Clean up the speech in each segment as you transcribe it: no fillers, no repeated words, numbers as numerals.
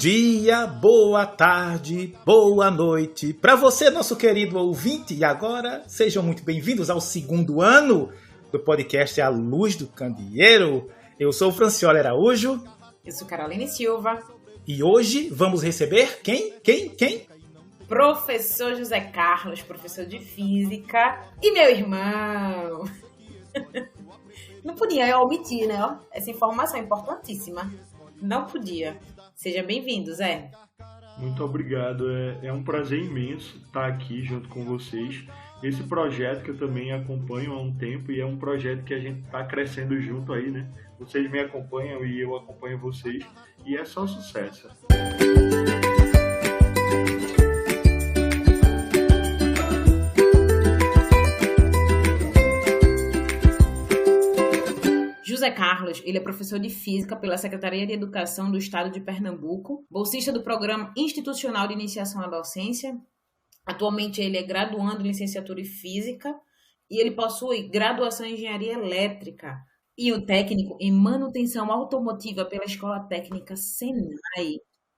dia, boa tarde, boa noite para você, nosso querido ouvinte. E agora, sejam muito bem-vindos ao segundo ano do podcast A Luz do Candeeiro. Eu sou o Francioli Araújo. Eu sou Caroline Silva. E hoje vamos receber quem? Professor José Carlos, professor de Física e meu irmão. Não podia omitir, né? Essa informação importantíssima. Não podia. Seja bem-vindo, Zé. Muito obrigado. É um prazer imenso estar aqui junto com vocês. Esse projeto que eu também acompanho há um tempo e é um projeto que a gente está crescendo junto aí, né? Vocês me acompanham e eu acompanho vocês e é só sucesso. José Carlos, ele é professor de Física pela Secretaria de Educação do Estado de Pernambuco, bolsista do Programa Institucional de Iniciação à Docência. Atualmente ele é graduando em Licenciatura em Física e ele possui graduação em Engenharia Elétrica e o técnico em Manutenção Automotiva pela Escola Técnica Senai.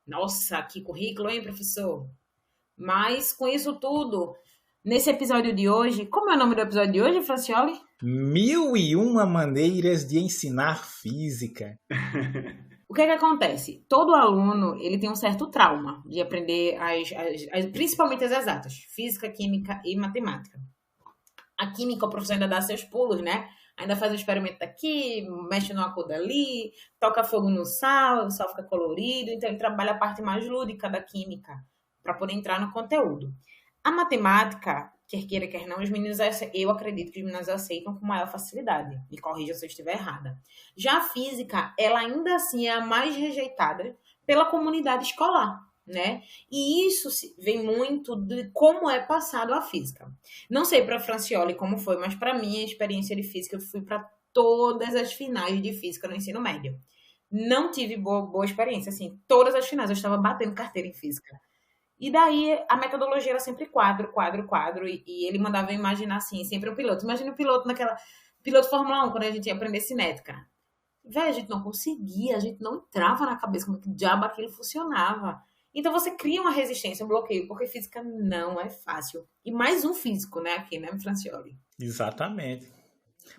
Nossa, que currículo, hein, professor? Mas com isso tudo, nesse episódio de hoje, como é o nome do episódio de hoje, Francioli? 1001 maneiras de ensinar física. O que é que acontece? Todo aluno ele tem um certo trauma de aprender principalmente as exatas, física, química e matemática. A química, o professor ainda dá seus pulos, né? Ainda faz um experimento daqui, mexe numa cor dali, toca fogo no sal, o sal fica colorido. Então, ele trabalha a parte mais lúdica da química para poder entrar no conteúdo. A matemática, quer queira, quer não, eu acredito que os meninos aceitam com maior facilidade. Me corrija se eu estiver errada. Já a física, ela ainda assim é a mais rejeitada pela comunidade escolar, né? E isso vem muito de como é passado a física. Não sei para a Francioli como foi, mas para mim, a experiência de física, eu fui para todas as finais de física no ensino médio. Não tive boa experiência, assim, todas as finais eu estava batendo carteira em física. E daí, a metodologia era sempre quadro, e ele mandava eu imaginar, assim, sempre um piloto. Imagina o piloto piloto Fórmula 1, quando a gente ia aprender cinética. Véi, a gente não conseguia, a gente não entrava na cabeça como que diabo aquilo funcionava. Então, você cria uma resistência, um bloqueio, porque física não é fácil. E mais um físico, né, aqui, né, Francioli? Exatamente.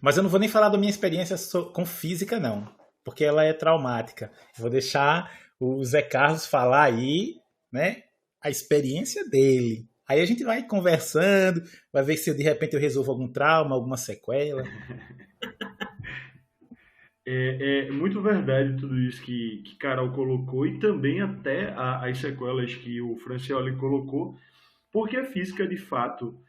Mas eu não vou nem falar da minha experiência com física, não, porque ela é traumática. Eu vou deixar o Zé Carlos falar aí, né, a experiência dele. Aí a gente vai conversando, vai ver se de repente eu resolvo algum trauma, alguma sequela. É muito verdade tudo isso que Carol colocou e também até as sequelas que o Francioli colocou, porque a física, de fato,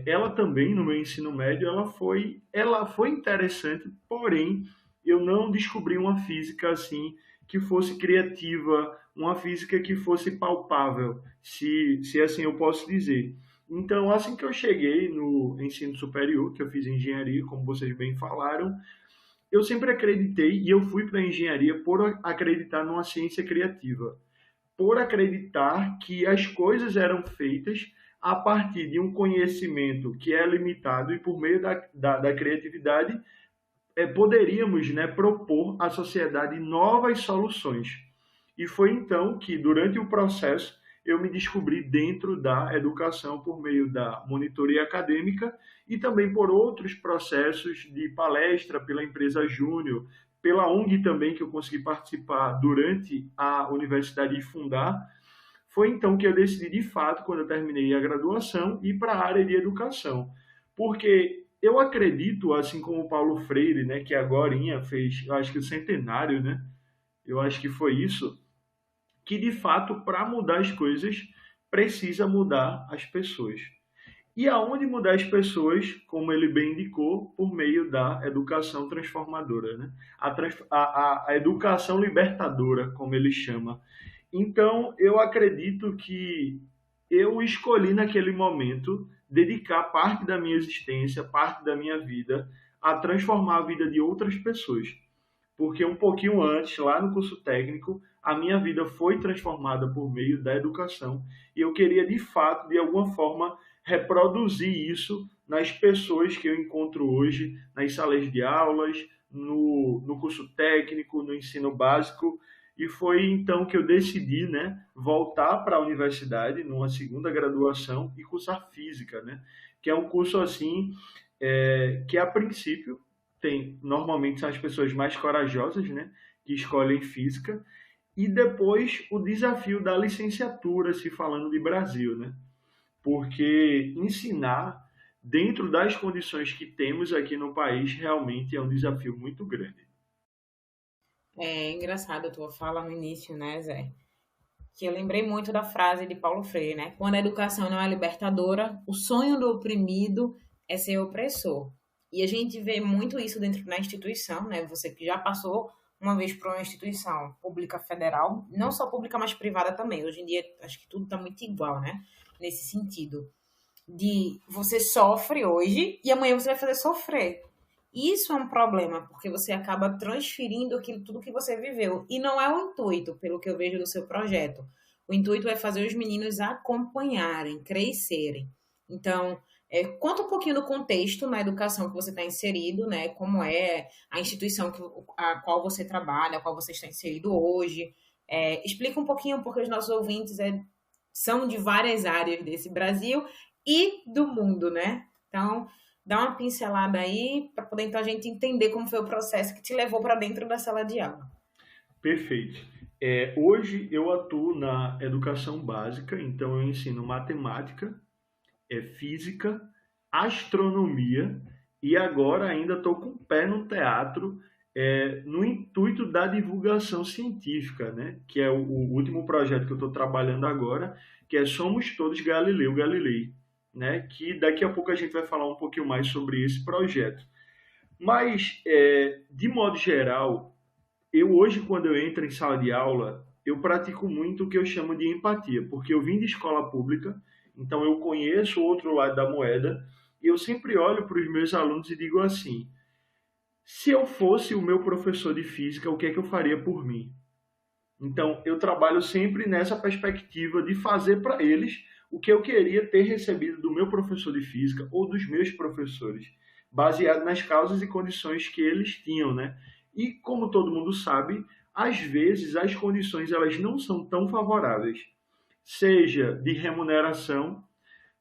ela também, no meu ensino médio, ela foi interessante, porém, eu não descobri uma física assim que fosse criativa, uma física que fosse palpável, se assim eu posso dizer. Então, assim que eu cheguei no ensino superior, que eu fiz engenharia, como vocês bem falaram, eu sempre acreditei, e eu fui para a engenharia por acreditar numa ciência criativa, por acreditar que as coisas eram feitas a partir de um conhecimento que é limitado e por meio da criatividade poderíamos, né, propor à sociedade novas soluções. E foi então que, durante o processo, eu me descobri dentro da educação por meio da monitoria acadêmica e também por outros processos de palestra pela empresa Júnior, pela ONG também que eu consegui participar durante a universidade de fundar. Foi então que eu decidi, de fato, quando eu terminei a graduação, ir para a área de educação. Porque eu acredito, assim como o Paulo Freire, né, que agorinha fez, eu acho que o centenário, né? Eu acho que foi isso, que de fato, para mudar as coisas, precisa mudar as pessoas. E aonde mudar as pessoas, como ele bem indicou, por meio da educação transformadora, né? A educação libertadora, como ele chama. Então, eu acredito que eu escolhi naquele momento dedicar parte da minha existência, parte da minha vida, a transformar a vida de outras pessoas. Porque um pouquinho antes, lá no curso técnico, a minha vida foi transformada por meio da educação e eu queria, de fato, de alguma forma, reproduzir isso nas pessoas que eu encontro hoje, nas salas de aulas, no curso técnico, no ensino básico. e foi então que eu decidi, né, voltar para a universidade numa segunda graduação e cursar física, né, que é um curso assim que a princípio tem, normalmente são as pessoas mais corajosas, né, que escolhem física, e depois o desafio da licenciatura, se falando de Brasil, né, porque ensinar dentro das condições que temos aqui no país realmente é um desafio muito grande. É engraçado a tua fala no início, né, Zé? Que eu lembrei muito da frase de Paulo Freire, né? Quando a educação não é libertadora, o sonho do oprimido é ser opressor. E a gente vê muito isso dentro da instituição, né? Você que já passou uma vez por uma instituição pública federal, não só pública, mas privada também. Hoje em dia, acho que tudo está muito igual, né? Nesse sentido. De você sofre hoje e amanhã você vai fazer sofrer. Isso é um problema, porque você acaba transferindo aquilo tudo que você viveu. E não é o intuito, pelo que eu vejo do seu projeto. O intuito é fazer os meninos acompanharem, crescerem. Então, conta um pouquinho do contexto na educação que você está inserido, né? Como é a instituição a qual você trabalha, a qual você está inserido hoje. Explica um pouquinho, porque os nossos ouvintes são de várias áreas desse Brasil e do mundo, né? Então, dá uma pincelada aí para poder então a gente entender como foi o processo que te levou para dentro da sala de aula. Perfeito. Hoje eu atuo na educação básica, então eu ensino matemática, física, astronomia e agora ainda estou com o pé no teatro no intuito da divulgação científica, né? Que é o último projeto que eu estou trabalhando agora, que é Somos Todos Galileu Galilei, né? Que daqui a pouco a gente vai falar um pouquinho mais sobre esse projeto. Mas, de modo geral, eu hoje, quando eu entro em sala de aula, eu pratico muito o que eu chamo de empatia, porque eu vim de escola pública, então eu conheço o outro lado da moeda, e eu sempre olho para os meus alunos e digo assim, se eu fosse o meu professor de física, o que é que eu faria por mim? Então, eu trabalho sempre nessa perspectiva de fazer para eles o que eu queria ter recebido do meu professor de física ou dos meus professores, baseado nas causas e condições que eles tinham, né? E como todo mundo sabe, às vezes as condições elas não são tão favoráveis, seja de remuneração,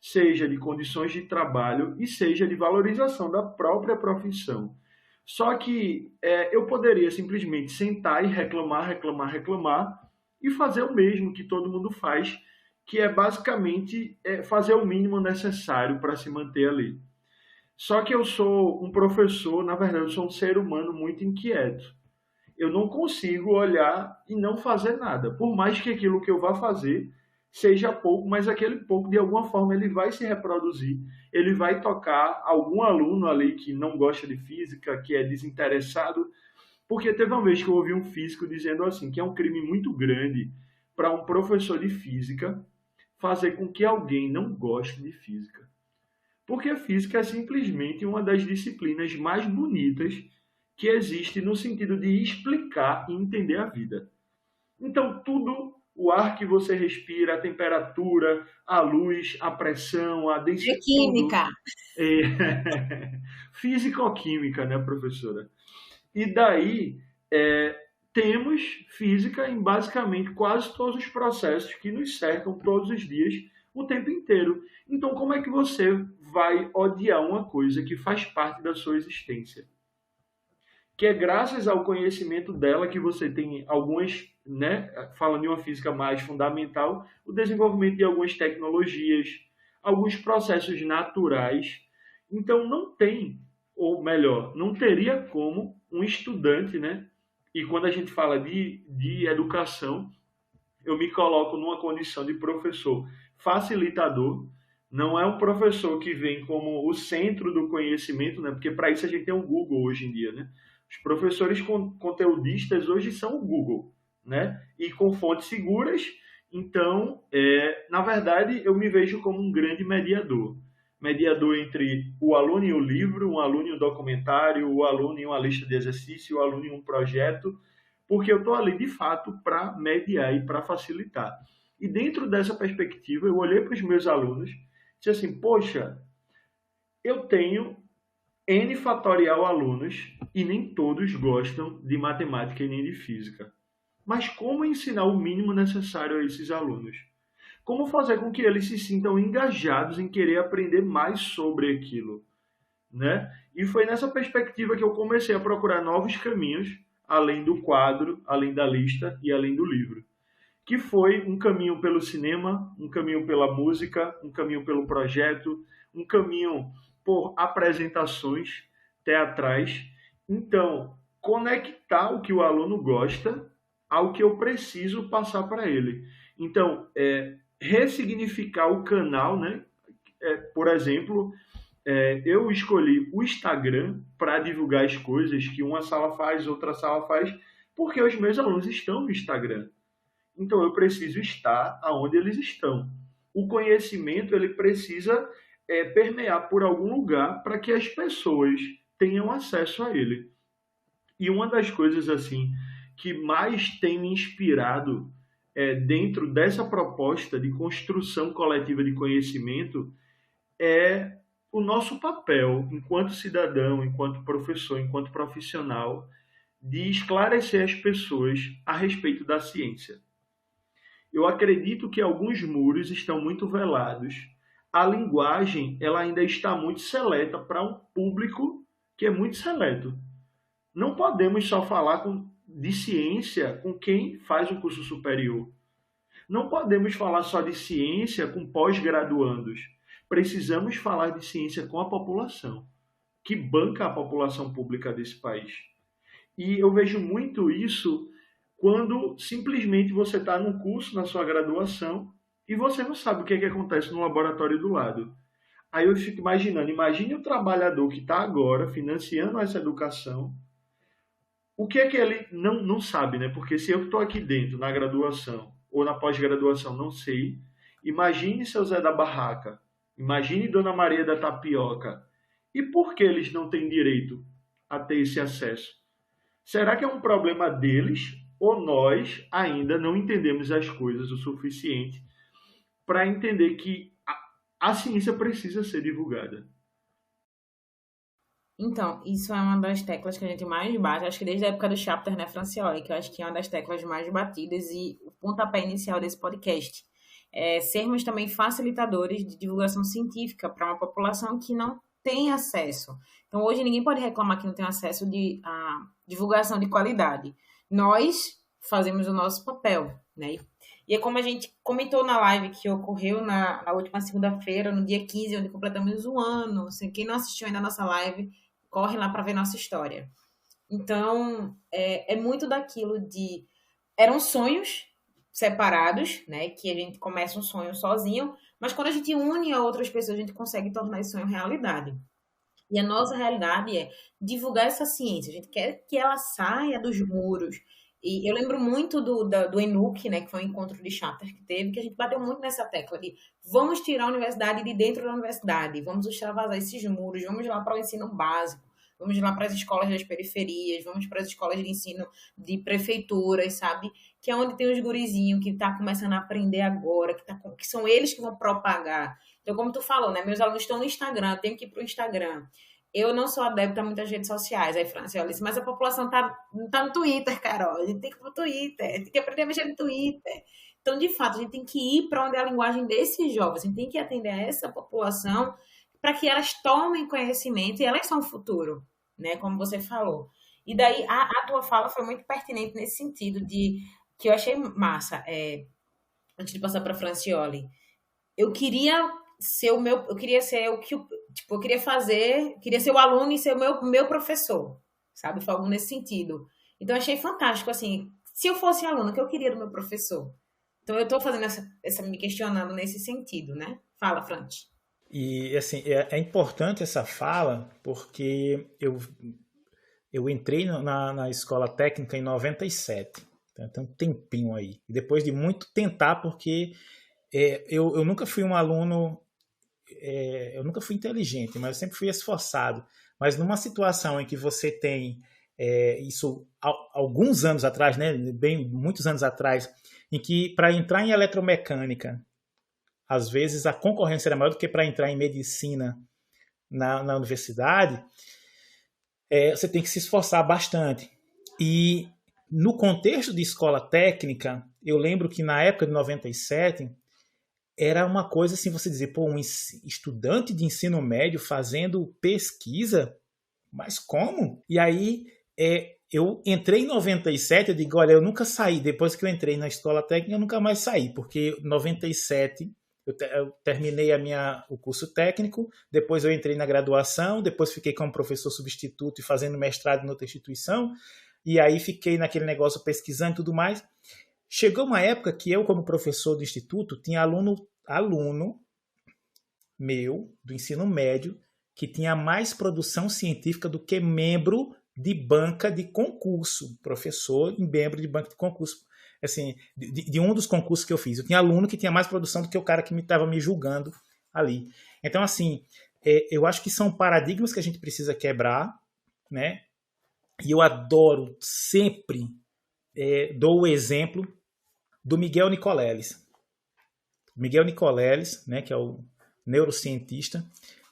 seja de condições de trabalho e seja de valorização da própria profissão. Só que eu poderia simplesmente sentar e reclamar e fazer o mesmo que todo mundo faz, que é basicamente fazer o mínimo necessário para se manter ali. Só que eu sou um professor, na verdade, eu sou um ser humano muito inquieto. Eu não consigo olhar e não fazer nada. Por mais que aquilo que eu vá fazer seja pouco, mas aquele pouco, de alguma forma, ele vai se reproduzir. Ele vai tocar algum aluno ali que não gosta de física, que é desinteressado. Porque teve uma vez que eu ouvi um físico dizendo assim, que é um crime muito grande para um professor de física fazer com que alguém não goste de física. Porque a física é simplesmente uma das disciplinas mais bonitas que existe no sentido de explicar e entender a vida. Então, tudo, o ar que você respira, a temperatura, a luz, a pressão, a densidade... É química. Físico-química, né, professora? E daí, temos física em basicamente quase todos os processos que nos cercam todos os dias, o tempo inteiro. Então, como é que você vai odiar uma coisa que faz parte da sua existência? Que é graças ao conhecimento dela que você tem algumas, né, falando de uma física mais fundamental, o desenvolvimento de algumas tecnologias, alguns processos naturais. Então, não tem, ou melhor, não teria como um estudante, né? E quando a gente fala de educação, eu me coloco numa condição de professor facilitador, não é um professor que vem como o centro do conhecimento, né? Porque para isso a gente tem o Google hoje em dia, né? Os professores conteudistas hoje são o Google, né? E com fontes seguras. Então, na verdade, eu me vejo como um grande mediador. Mediador entre o aluno e o livro, o aluno e o documentário, o aluno e uma lista de exercício, o aluno e um projeto, porque eu estou ali, de fato, para mediar e para facilitar. E dentro dessa perspectiva, eu olhei para os meus alunos e disse assim, poxa, eu tenho N fatorial alunos e nem todos gostam de matemática e nem de física. mas como ensinar o mínimo necessário a esses alunos? Como fazer com que eles se sintam engajados em querer aprender mais sobre aquilo, né? E foi nessa perspectiva que eu comecei a procurar novos caminhos, além do quadro, além da lista e além do livro, que foi um caminho pelo cinema, um caminho pela música, um caminho pelo projeto, um caminho por apresentações teatrais. Então, conectar o que o aluno gosta ao que eu preciso passar para ele. Então, ressignificar o canal, né? Por exemplo, eu escolhi o Instagram para divulgar as coisas que uma sala faz, outra sala faz, porque os meus alunos estão no Instagram. Então, eu preciso estar aonde eles estão. O conhecimento ele precisa permear por algum lugar para que as pessoas tenham acesso a ele. E uma das coisas assim que mais tem me inspirado dentro dessa proposta de construção coletiva de conhecimento é o nosso papel enquanto cidadão, enquanto professor, enquanto profissional, de esclarecer as pessoas a respeito da ciência. Eu acredito que alguns muros estão muito velados. A linguagem ela ainda está muito seleta para um público que é muito seleto. Não podemos só falar de ciência com quem faz um curso superior. Não podemos falar só de ciência com pós-graduandos. Precisamos falar de ciência com a população, que banca a população pública desse país. E eu vejo muito isso quando simplesmente você está num curso na sua graduação e você não sabe o que acontece no laboratório do lado. Aí eu fico imaginando, imagine o trabalhador que está agora financiando essa educação, o que é que ele não sabe, né? Porque se eu estou aqui dentro, na graduação ou na pós-graduação, não sei, imagine seu Zé da Barraca, imagine Dona Maria da Tapioca. E por que eles não têm direito a ter esse acesso? Será que é um problema deles ou nós ainda não entendemos as coisas o suficiente para entender que a ciência precisa ser divulgada? Então, isso é uma das teclas que a gente mais bate, acho que desde a época do chapter, né, Francioli, que eu acho que é uma das teclas mais batidas e o pontapé inicial desse podcast. Sermos também facilitadores de divulgação científica para uma população que não tem acesso. Então, hoje ninguém pode reclamar que não tem acesso a divulgação de qualidade. Nós fazemos o nosso papel, né? E é como a gente comentou na live que ocorreu na última segunda-feira, no dia 15, onde completamos um ano. Assim, quem não assistiu ainda a nossa live, corre lá para ver nossa história. Então, é muito daquilo de... Eram sonhos separados, né? Que a gente começa um sonho sozinho, mas quando a gente une a outras pessoas, a gente consegue tornar esse sonho realidade. E a nossa realidade é divulgar essa ciência. A gente quer que ela saia dos muros. E eu lembro muito do ENUC, né, que foi um encontro de chapter que teve, que a gente bateu muito nessa tecla de vamos tirar a universidade de dentro da universidade, vamos extravasar esses muros, vamos lá para o ensino básico, vamos lá para as escolas das periferias, vamos para as escolas de ensino de prefeituras, sabe? Que é onde tem os gurizinhos que tá começando a aprender agora, que são eles que vão propagar. Então, como tu falou, né, meus alunos estão no Instagram, eu tenho que ir para o Instagram. Eu não sou adepta a muitas redes sociais. Aí, Francioli disse, mas a população não tá no Twitter, Carol. A gente tem que ir pro Twitter, tem que aprender a mexer no Twitter. Então, de fato, a gente tem que ir para onde é a linguagem desses jovens. A gente tem que atender a essa população para que elas tomem conhecimento e elas são o futuro, né? Como você falou. E daí, a tua fala foi muito pertinente nesse sentido que eu achei massa. Antes de passar para Francioli. Eu queria ser o aluno e ser o meu professor, sabe? Foi algo nesse sentido. Então, eu achei fantástico, assim, se eu fosse aluno, o que eu queria do meu professor? Então, eu estou fazendo me questionando nesse sentido, né? Fala, Franti. E, assim, é importante essa fala, porque eu entrei na escola técnica em 97, então tem um tempinho aí. E depois de muito tentar, porque eu nunca fui um aluno... eu nunca fui inteligente, mas eu sempre fui esforçado. Mas numa situação em que você tem isso alguns anos atrás, né, muitos anos atrás, em que para entrar em eletromecânica, às vezes a concorrência era maior do que para entrar em medicina na universidade, você tem que se esforçar bastante. E No contexto de escola técnica, eu lembro que na época de 97, era uma coisa assim, você dizer, pô, um estudante de ensino médio fazendo pesquisa, mas como? E aí, eu entrei em 97, eu digo, olha, eu nunca saí, depois que eu entrei na escola técnica, eu nunca mais saí, porque em 97 eu terminei o curso técnico, depois eu entrei na graduação, depois fiquei como professor substituto e fazendo mestrado em outra instituição, e aí fiquei naquele negócio pesquisando e tudo mais. Chegou uma época que eu, como professor do instituto, tinha aluno meu, do ensino médio, que tinha mais produção científica do que membro de banca de concurso, professor e membro de banca de concurso. Assim, de um dos concursos que eu fiz. Eu tinha aluno que tinha mais produção do que o cara que estava me julgando ali. Então, assim, eu acho que são paradigmas que a gente precisa quebrar, né? E eu adoro, sempre dou o exemplo do Miguel Nicoleles. Miguel Nicoleles, né, que é o neurocientista,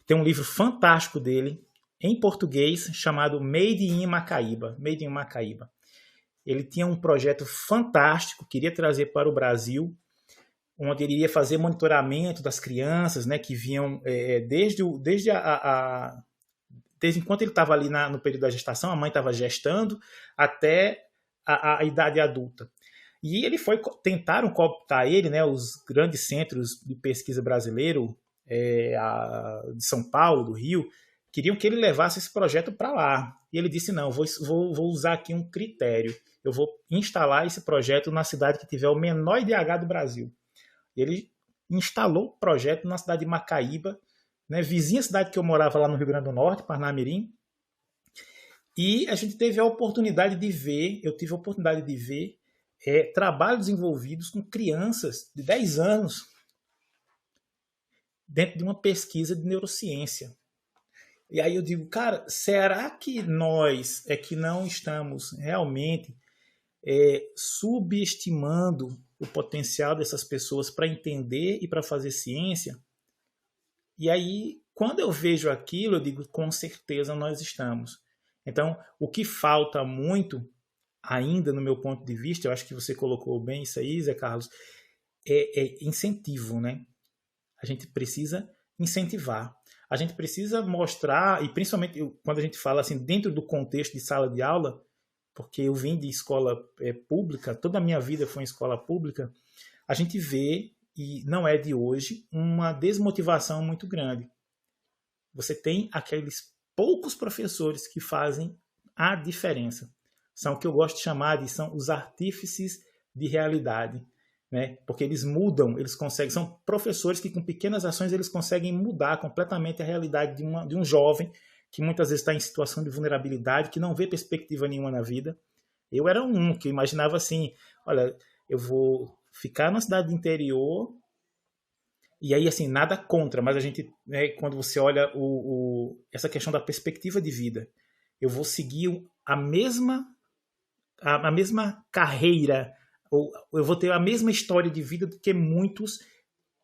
tem um livro fantástico dele, em português, chamado Made in Macaíba. Made in Macaíba. Ele tinha um projeto fantástico, queria trazer para o Brasil, onde ele iria fazer monitoramento das crianças, né, que vinham desde enquanto ele estava ali no período da gestação, a mãe estava gestando, até a idade adulta. E tentaram cooptar ele, né, os grandes centros de pesquisa brasileiro, de São Paulo, do Rio, queriam que ele levasse esse projeto para lá. E ele disse, não, vou usar aqui um critério. Eu vou instalar esse projeto na cidade que tiver o menor IDH do Brasil. E ele instalou o projeto na cidade de Macaíba, né, vizinha cidade que eu morava lá no Rio Grande do Norte, Parnamirim. E a gente teve a oportunidade de ver, trabalhos desenvolvidos com crianças de 10 anos dentro de uma pesquisa de neurociência. E aí eu digo, cara, será que nós que não estamos realmente subestimando o potencial dessas pessoas para entender e para fazer ciência? E aí, quando eu vejo aquilo, eu digo, com certeza nós estamos. Então, o que falta muito, ainda no meu ponto de vista, eu acho que você colocou bem isso aí, Zé Carlos, é incentivo, né? A gente precisa incentivar. A gente precisa mostrar, e principalmente quando a gente fala assim, dentro do contexto de sala de aula, porque eu vim de escola pública, toda a minha vida foi em escola pública, a gente vê, e não é de hoje, uma desmotivação muito grande. Você tem aqueles poucos professores que fazem a diferença. São o que eu gosto de chamar são os artífices de realidade. Né? Porque eles mudam, eles conseguem, são professores que com pequenas ações eles conseguem mudar completamente a realidade de um jovem que muitas vezes está em situação de vulnerabilidade, que não vê perspectiva nenhuma na vida. Eu era que imaginava assim, olha, eu vou ficar na cidade do interior, e aí assim, nada contra, mas a gente, né, quando você olha essa questão da perspectiva de vida, eu vou seguir a mesma carreira, ou eu vou ter a mesma história de vida do que muitos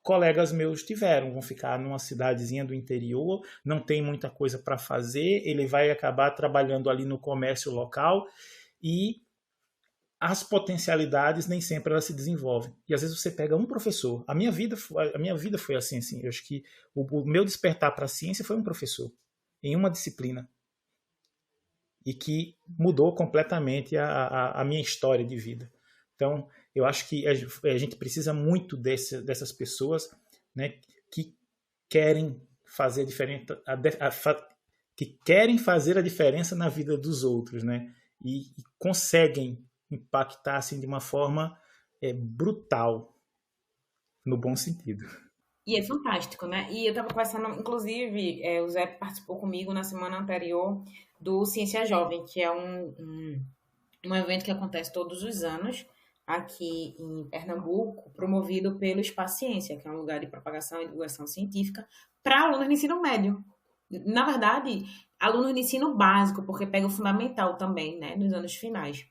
colegas meus tiveram. Vão ficar numa cidadezinha do interior, não tem muita coisa para fazer, ele vai acabar trabalhando ali no comércio local e as potencialidades nem sempre elas se desenvolvem. E às vezes você pega um professor. A minha vida foi assim. Eu acho que o meu despertar para a ciência foi um professor, em uma disciplina. E que mudou completamente a minha história de vida. Então, eu acho que a gente precisa muito dessas pessoas, né, que querem fazer que querem fazer a diferença na vida dos outros, né, e conseguem impactar assim, de uma forma brutal, no bom sentido. E é fantástico, né? E eu estava conversando, inclusive, o Zé participou comigo na semana anterior do Ciência Jovem, que é um evento que acontece todos os anos aqui em Pernambuco, promovido pelo Espaço Ciência, que é um lugar de propagação e divulgação científica para alunos de ensino médio. Na verdade, alunos de ensino básico, porque pega o fundamental também, né, nos anos finais.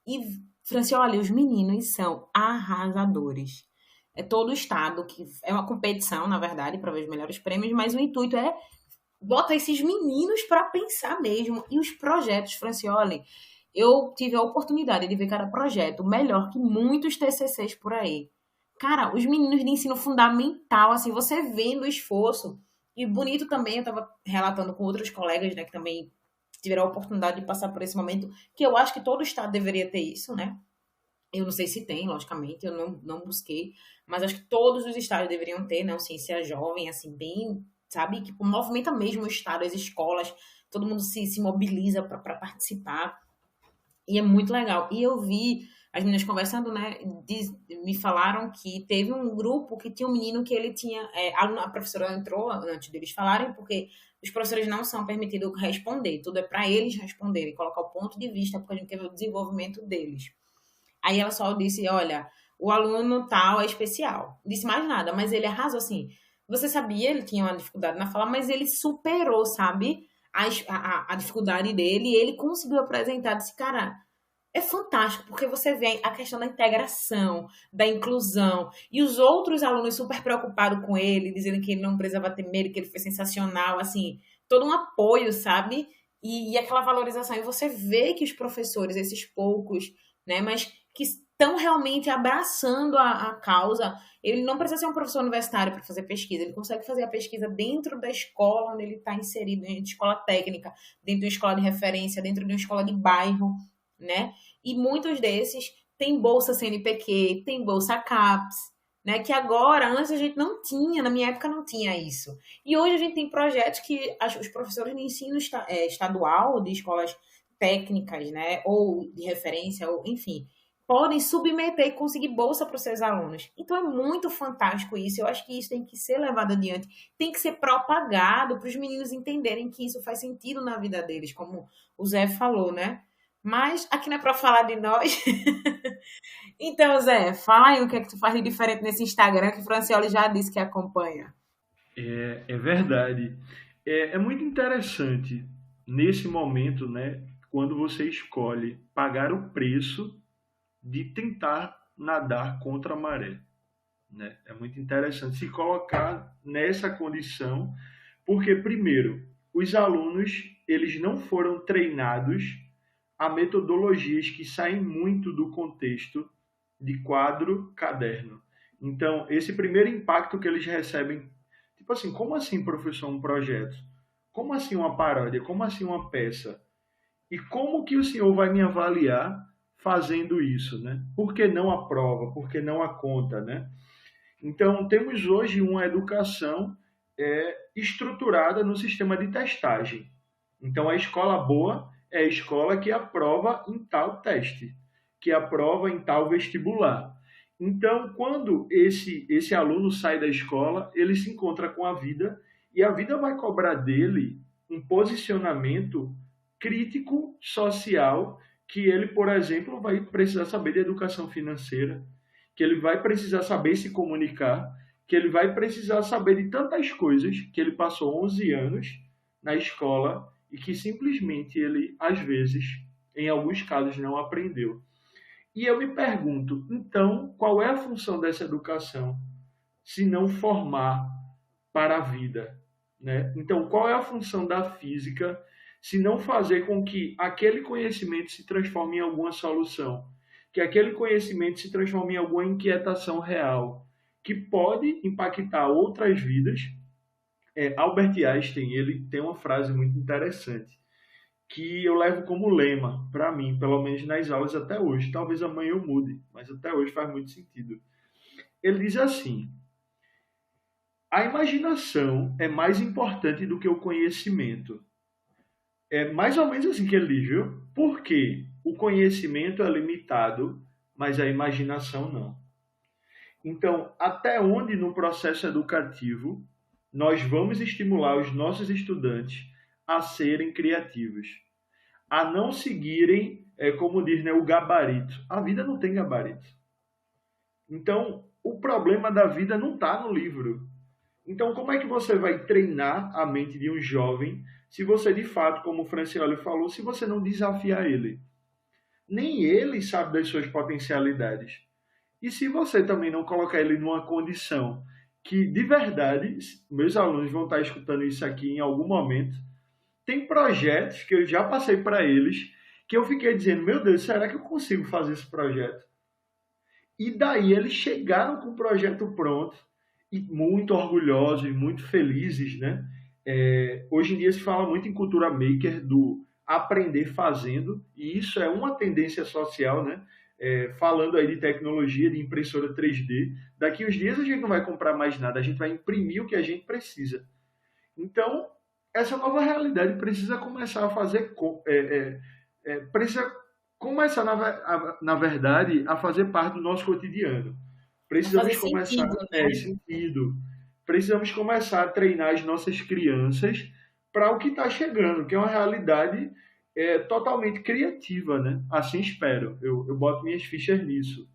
E, Francioli, os meninos são arrasadores. É todo o estado, que é uma competição, na verdade, para ver os melhores prêmios, mas o intuito é botar esses meninos para pensar mesmo. E os projetos, Francioli, Eu tive a oportunidade de ver cada projeto melhor que muitos TCCs por aí. Cara, os meninos de ensino fundamental, assim, você vendo o esforço. E bonito também, eu estava relatando com outros colegas, né, que também tiveram a oportunidade de passar por esse momento, que eu acho que todo estado deveria ter isso, né? Eu não sei se tem, logicamente, eu não busquei, mas acho que todos os estados deveriam ter, né? Ciência jovem, assim, bem, sabe? Que movimenta mesmo o estado, as escolas, todo mundo se mobiliza para participar. E é muito legal. E eu vi as meninas conversando, né? Me falaram que teve um grupo que tinha um menino que ele tinha. A professora entrou antes deles falarem, porque os professores não são permitidos responder. Tudo é para eles responderem, colocar o ponto de vista, porque a gente quer ver o desenvolvimento deles. Aí ela só disse: olha, o aluno tal é especial. Disse mais nada, mas ele arrasou assim. Você sabia, ele tinha uma dificuldade na fala, mas ele superou, sabe? A dificuldade dele, e ele conseguiu apresentar, disse, cara, é fantástico, porque você vê a questão da integração, da inclusão, e os outros alunos super preocupados com ele, dizendo que ele não precisava ter medo, que ele foi sensacional, assim, todo um apoio, sabe? E aquela valorização, e você vê que os professores, esses poucos, né, mas que estão realmente abraçando a causa. Ele não precisa ser um professor universitário para fazer pesquisa, ele consegue fazer a pesquisa dentro da escola onde ele está inserido, dentro de escola técnica, dentro de uma escola de referência, dentro de uma escola de bairro, né? E muitos desses têm bolsa CNPq, tem bolsa CAPES, né? Que agora, antes a gente não tinha, na minha época não tinha isso. E hoje a gente tem projetos que os professores de ensino estadual, de escolas técnicas, né? Ou de referência, ou enfim, podem submeter e conseguir bolsa para os seus alunos. Então é muito fantástico isso. Eu acho que isso tem que ser levado adiante, tem que ser propagado para os meninos entenderem que isso faz sentido na vida deles, como o Zé falou, né? Mas aqui não é para falar de nós. Então, Zé, fala aí o que é que tu faz de diferente nesse Instagram que o Francioli já disse que acompanha. É verdade. É muito interessante nesse momento, né, quando você escolhe pagar o preço de tentar nadar contra a maré, né? É muito interessante se colocar nessa condição, porque, primeiro, os alunos eles não foram treinados a metodologias que saem muito do contexto de quadro, caderno. Então, esse primeiro impacto que eles recebem, tipo assim, como assim, professor, um projeto? Como assim uma paródia? Como assim uma peça? E como que o senhor vai me avaliar fazendo isso, né? Por que não a prova? Por que não a conta, né? Então, temos hoje uma educação estruturada no sistema de testagem. Então, a escola boa é a escola que aprova em tal teste, que aprova em tal vestibular. Então, quando esse aluno sai da escola, ele se encontra com a vida e a vida vai cobrar dele um posicionamento crítico social que ele, por exemplo, vai precisar saber de educação financeira, que ele vai precisar saber se comunicar, que ele vai precisar saber de tantas coisas que ele passou 11 anos na escola e que simplesmente ele, às vezes, em alguns casos, não aprendeu. E eu me pergunto, então, qual é a função dessa educação se não formar para a vida, né? Então, qual é a função da física se não fazer com que aquele conhecimento se transforme em alguma solução, que aquele conhecimento se transforme em alguma inquietação real, que pode impactar outras vidas? Albert Einstein, ele tem uma frase muito interessante, que eu levo como lema para mim, pelo menos nas aulas até hoje. Talvez amanhã eu mude, mas até hoje faz muito sentido. Ele diz assim: a imaginação é mais importante do que o conhecimento. É mais ou menos assim que ele diz, viu? Porque o conhecimento é limitado, mas a imaginação não. Então, até onde no processo educativo nós vamos estimular os nossos estudantes a serem criativos, a não seguirem, como diz, né, o gabarito. A vida não tem gabarito. Então, o problema da vida não está no livro. Então, como é que você vai treinar a mente de um jovem se você, de fato, como o Francioli falou, se você não desafiar ele? Nem ele sabe das suas potencialidades. E se você também não colocar ele numa condição que, de verdade, meus alunos vão estar escutando isso aqui em algum momento, tem projetos que eu já passei para eles que eu fiquei dizendo, meu Deus, será que eu consigo fazer esse projeto? E daí eles chegaram com o projeto pronto, e muito orgulhosos, muito felizes, né? Hoje em dia se fala muito em cultura maker, do aprender fazendo, e isso é uma tendência social, né? Falando aí de tecnologia, de impressora 3D, daqui uns dias a gente não vai comprar mais nada, a gente vai imprimir o que a gente precisa. Então, essa nova realidade precisa começar a fazer, precisa começar, na verdade, a fazer parte do nosso cotidiano. Precisamos começar sentido. Precisamos começar a treinar as nossas crianças para o que está chegando, que é uma realidade totalmente criativa, né? Assim espero. Eu boto minhas fichas nisso,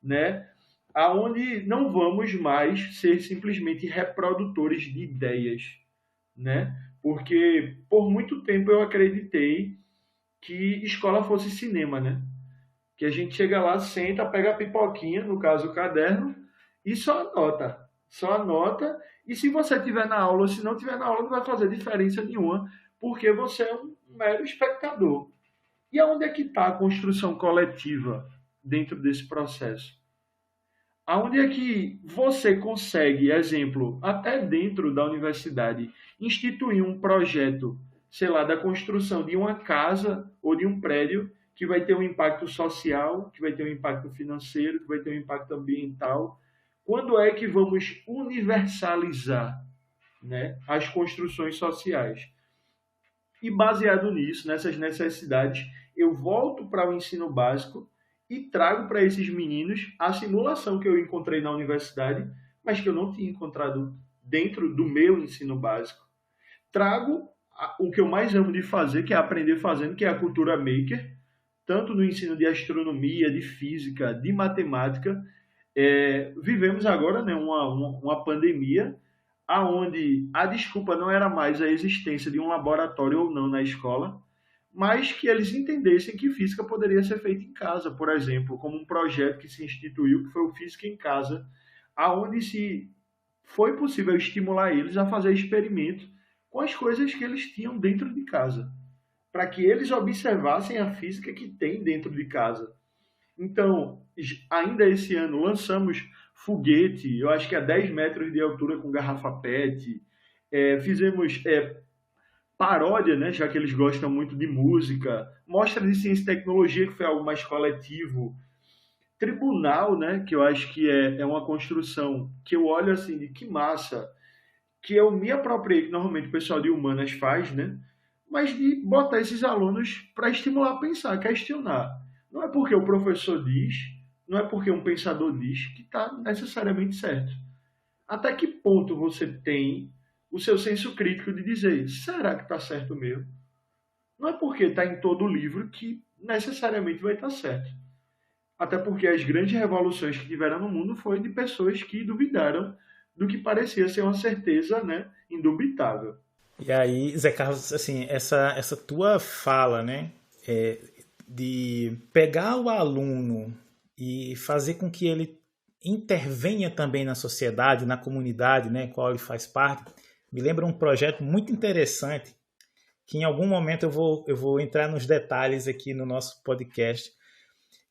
né? Aonde não vamos mais ser simplesmente reprodutores de ideias, né? Porque por muito tempo eu acreditei que escola fosse cinema, né? Que a gente chega lá, senta, pega a pipoquinha, no caso o caderno, e só anota, e se você estiver na aula ou se não estiver na aula, não vai fazer diferença nenhuma, porque você é um mero espectador. E aonde é que está a construção coletiva dentro desse processo? Aonde é que você consegue, exemplo, até dentro da universidade, instituir um projeto, sei lá, da construção de uma casa ou de um prédio que vai ter um impacto social, que vai ter um impacto financeiro, que vai ter um impacto ambiental? Quando é que vamos universalizar, né, as construções sociais? E baseado nisso, nessas necessidades, eu volto para o ensino básico e trago para esses meninos a simulação que eu encontrei na universidade, mas que eu não tinha encontrado dentro do meu ensino básico. Trago o que eu mais amo de fazer, que é aprender fazendo, que é a cultura maker, tanto no ensino de astronomia, de física, de matemática. Vivemos agora, né, uma pandemia, aonde a desculpa não era mais a existência de um laboratório ou não na escola, mas que eles entendessem que física poderia ser feita em casa, por exemplo, como um projeto que se instituiu, que foi o Física em Casa, aonde se foi possível estimular eles a fazer experimentos com as coisas que eles tinham dentro de casa, para que eles observassem a física que tem dentro de casa. Então, ainda esse ano, lançamos foguete, eu acho que a 10 metros de altura com garrafa PET, fizemos paródia, né, já que eles gostam muito de música, mostra de ciência e tecnologia, que foi algo mais coletivo, tribunal, né, que eu acho que é uma construção que eu olho assim, de que massa, que eu me apropriei, que normalmente o pessoal de humanas faz, né, mas de botar esses alunos para estimular a pensar, questionar. Não é porque o professor diz, não é porque um pensador diz que está necessariamente certo. Até que ponto você tem o seu senso crítico de dizer, será que está certo mesmo? Não é porque está em todo o livro que necessariamente vai estar certo. Até porque as grandes revoluções que tiveram no mundo foram de pessoas que duvidaram do que parecia ser uma certeza, né, indubitável. E aí, Zé Carlos, assim, essa tua fala, né, de pegar o aluno e fazer com que ele intervenha também na sociedade, na comunidade, né, qual ele faz parte, me lembra um projeto muito interessante, que em algum momento eu vou entrar nos detalhes aqui no nosso podcast,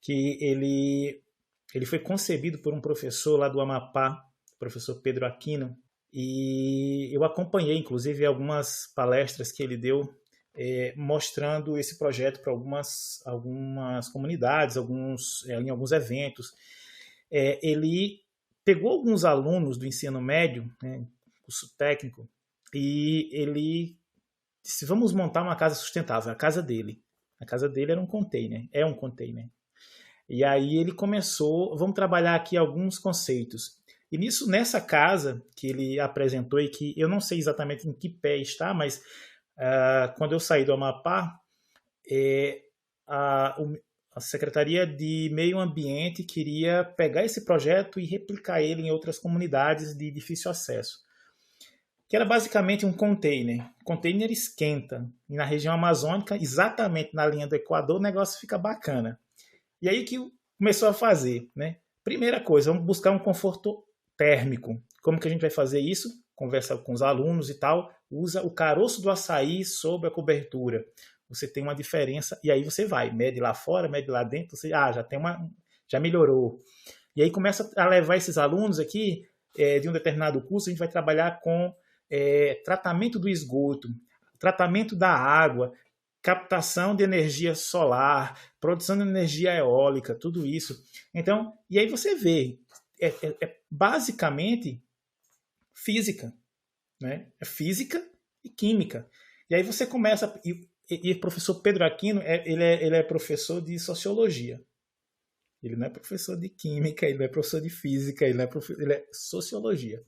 que ele foi concebido por um professor lá do Amapá, o professor Pedro Aquino, e eu acompanhei, inclusive, algumas palestras que ele deu mostrando esse projeto para algumas comunidades, em alguns eventos. Ele pegou alguns alunos do ensino médio, né, curso técnico, e ele disse, vamos montar uma casa sustentável, a casa dele. A casa dele era um container, é um container. E aí ele começou, vamos trabalhar aqui alguns conceitos. E nessa casa que ele apresentou, e que eu não sei exatamente em que pé está, mas quando eu saí do Amapá, a Secretaria de Meio Ambiente queria pegar esse projeto e replicar ele em outras comunidades de difícil acesso, que era basicamente um container. O container esquenta. E na região amazônica, exatamente na linha do Equador, o negócio fica bacana. E aí que começou a fazer, né? Primeira coisa, vamos buscar um conforto térmico. Como que a gente vai fazer isso? Conversa com os alunos e tal. Usa o caroço do açaí sobre a cobertura. você tem uma diferença, e aí você vai, mede lá fora, mede lá dentro, você já melhorou. E aí começa a levar esses alunos aqui, de um determinado curso, a gente vai trabalhar com tratamento do esgoto, tratamento da água, captação de energia solar, produção de energia eólica, tudo isso. Então, e aí você vê, basicamente física, né? É física e química. E aí você começa, e o professor Pedro Aquino, ele é professor de sociologia. Ele não é professor de química, ele não é professor de física, ele é sociologia.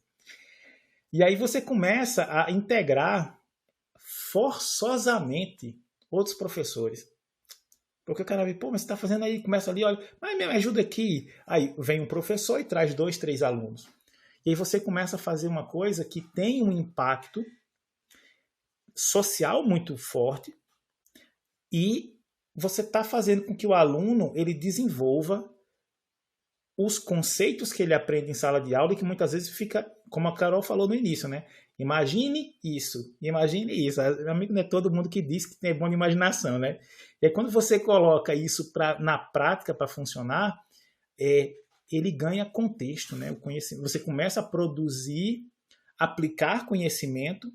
E aí você começa a integrar forçosamente outros professores. Porque o cara vê, pô, mas você está fazendo aí, começa ali, olha, mas me ajuda aqui. Aí vem um professor e traz 2, 3 alunos. E aí você começa a fazer uma coisa que tem um impacto social muito forte e você está fazendo com que o aluno ele desenvolva os conceitos que ele aprende em sala de aula e que muitas vezes fica, como a Carol falou no início, né? Imagine isso, imagine isso. Amigo, não é todo mundo que diz que é bom de imaginação, né? E aí, quando você coloca isso na prática para funcionar, ele ganha contexto, né? O conhecimento. Você começa a produzir, aplicar conhecimento,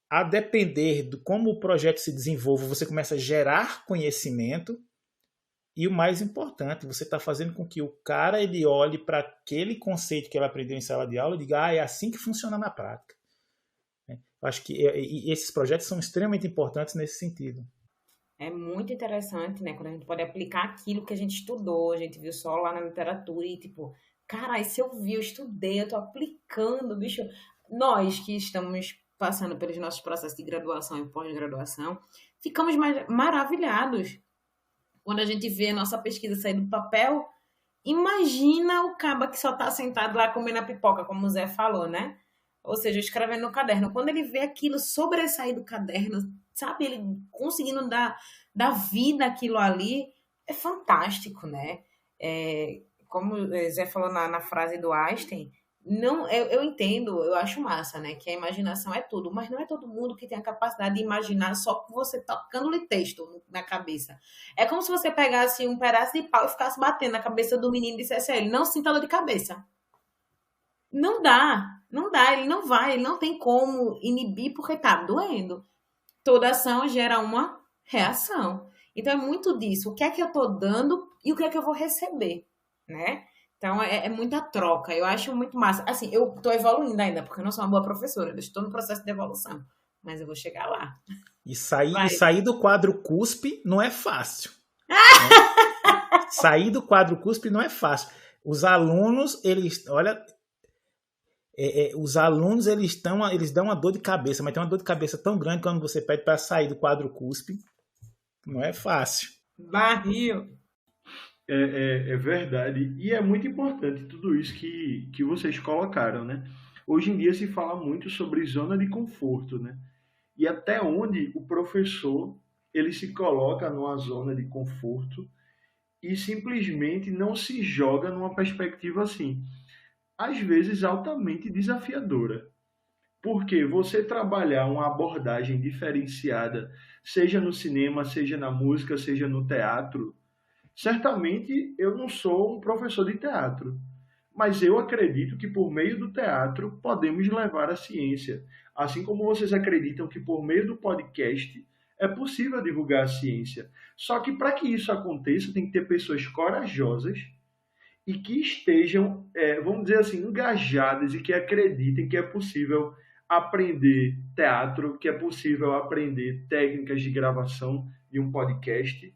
a depender de como o projeto se desenvolve, você começa a gerar conhecimento e o mais importante, você está fazendo com que o cara ele olhe para aquele conceito que ele aprendeu em sala de aula e diga, é assim que funciona na prática. Eu acho que esses projetos são extremamente importantes nesse sentido. É muito interessante, né? Quando a gente pode aplicar aquilo que a gente estudou, a gente viu só lá na literatura e tipo, cara, isso eu vi, eu estudei, eu tô aplicando, bicho. Nós que estamos passando pelos nossos processos de graduação e pós-graduação, ficamos maravilhados quando a gente vê a nossa pesquisa sair do papel. Imagina o caba que só tá sentado lá comendo a pipoca, como o Zé falou, né? Ou seja, escrevendo no caderno. Quando ele vê aquilo sobressair do caderno, sabe? Ele conseguindo dar vida àquilo ali, é fantástico, né? Como o Zé falou na frase do Einstein, não, eu entendo, eu acho massa, né? Que a imaginação é tudo, mas não é todo mundo que tem a capacidade de imaginar só com você tocando-lhe texto na cabeça. É como se você pegasse um pedaço de pau e ficasse batendo na cabeça do menino e dissesse a ele, não sinta dor de cabeça. Não dá, ele não vai, ele não tem como inibir porque tá doendo. Toda ação gera uma reação. Então é muito disso, o que é que eu tô dando e o que é que eu vou receber, né? Então, é muita troca. Eu acho muito massa. Assim, eu tô evoluindo ainda, porque eu não sou uma boa professora. Eu estou no processo de evolução. Mas eu vou chegar lá. E sair do quadro CUSP não é fácil. Né? Sair do quadro CUSP não é fácil. Os alunos, eles dão uma dor de cabeça, mas tem uma dor de cabeça tão grande quando você pede para sair do quadro CUSP. Não é fácil. Barril. É verdade. E é muito importante tudo isso que vocês colocaram, né? Hoje em dia se fala muito sobre zona de conforto, né? E até onde o professor ele se coloca numa zona de conforto e simplesmente não se joga numa perspectiva assim, às vezes altamente desafiadora. Porque você trabalhar uma abordagem diferenciada, seja no cinema, seja na música, seja no teatro, certamente eu não sou um professor de teatro, mas eu acredito que por meio do teatro podemos levar a ciência. Assim como vocês acreditam que por meio do podcast é possível divulgar a ciência. Só que para que isso aconteça tem que ter pessoas corajosas e que estejam, vamos dizer assim, engajadas e que acreditem que é possível aprender teatro, que é possível aprender técnicas de gravação de um podcast.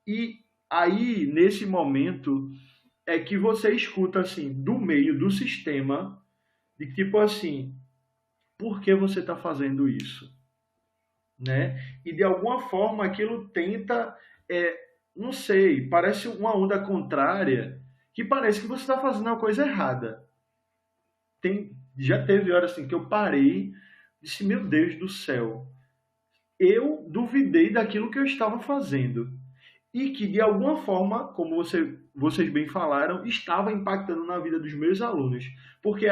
E aí, nesse momento, é que você escuta, assim, do meio do sistema, de tipo assim, por que você está fazendo isso? Né? E, de alguma forma, aquilo tenta, não sei, parece uma onda contrária, que parece que você está fazendo uma coisa errada. Já teve horas assim que eu parei e disse, meu Deus do céu, eu duvidei daquilo que eu estava fazendo. E que, de alguma forma, como vocês bem falaram, estava impactando na vida dos meus alunos. Porque,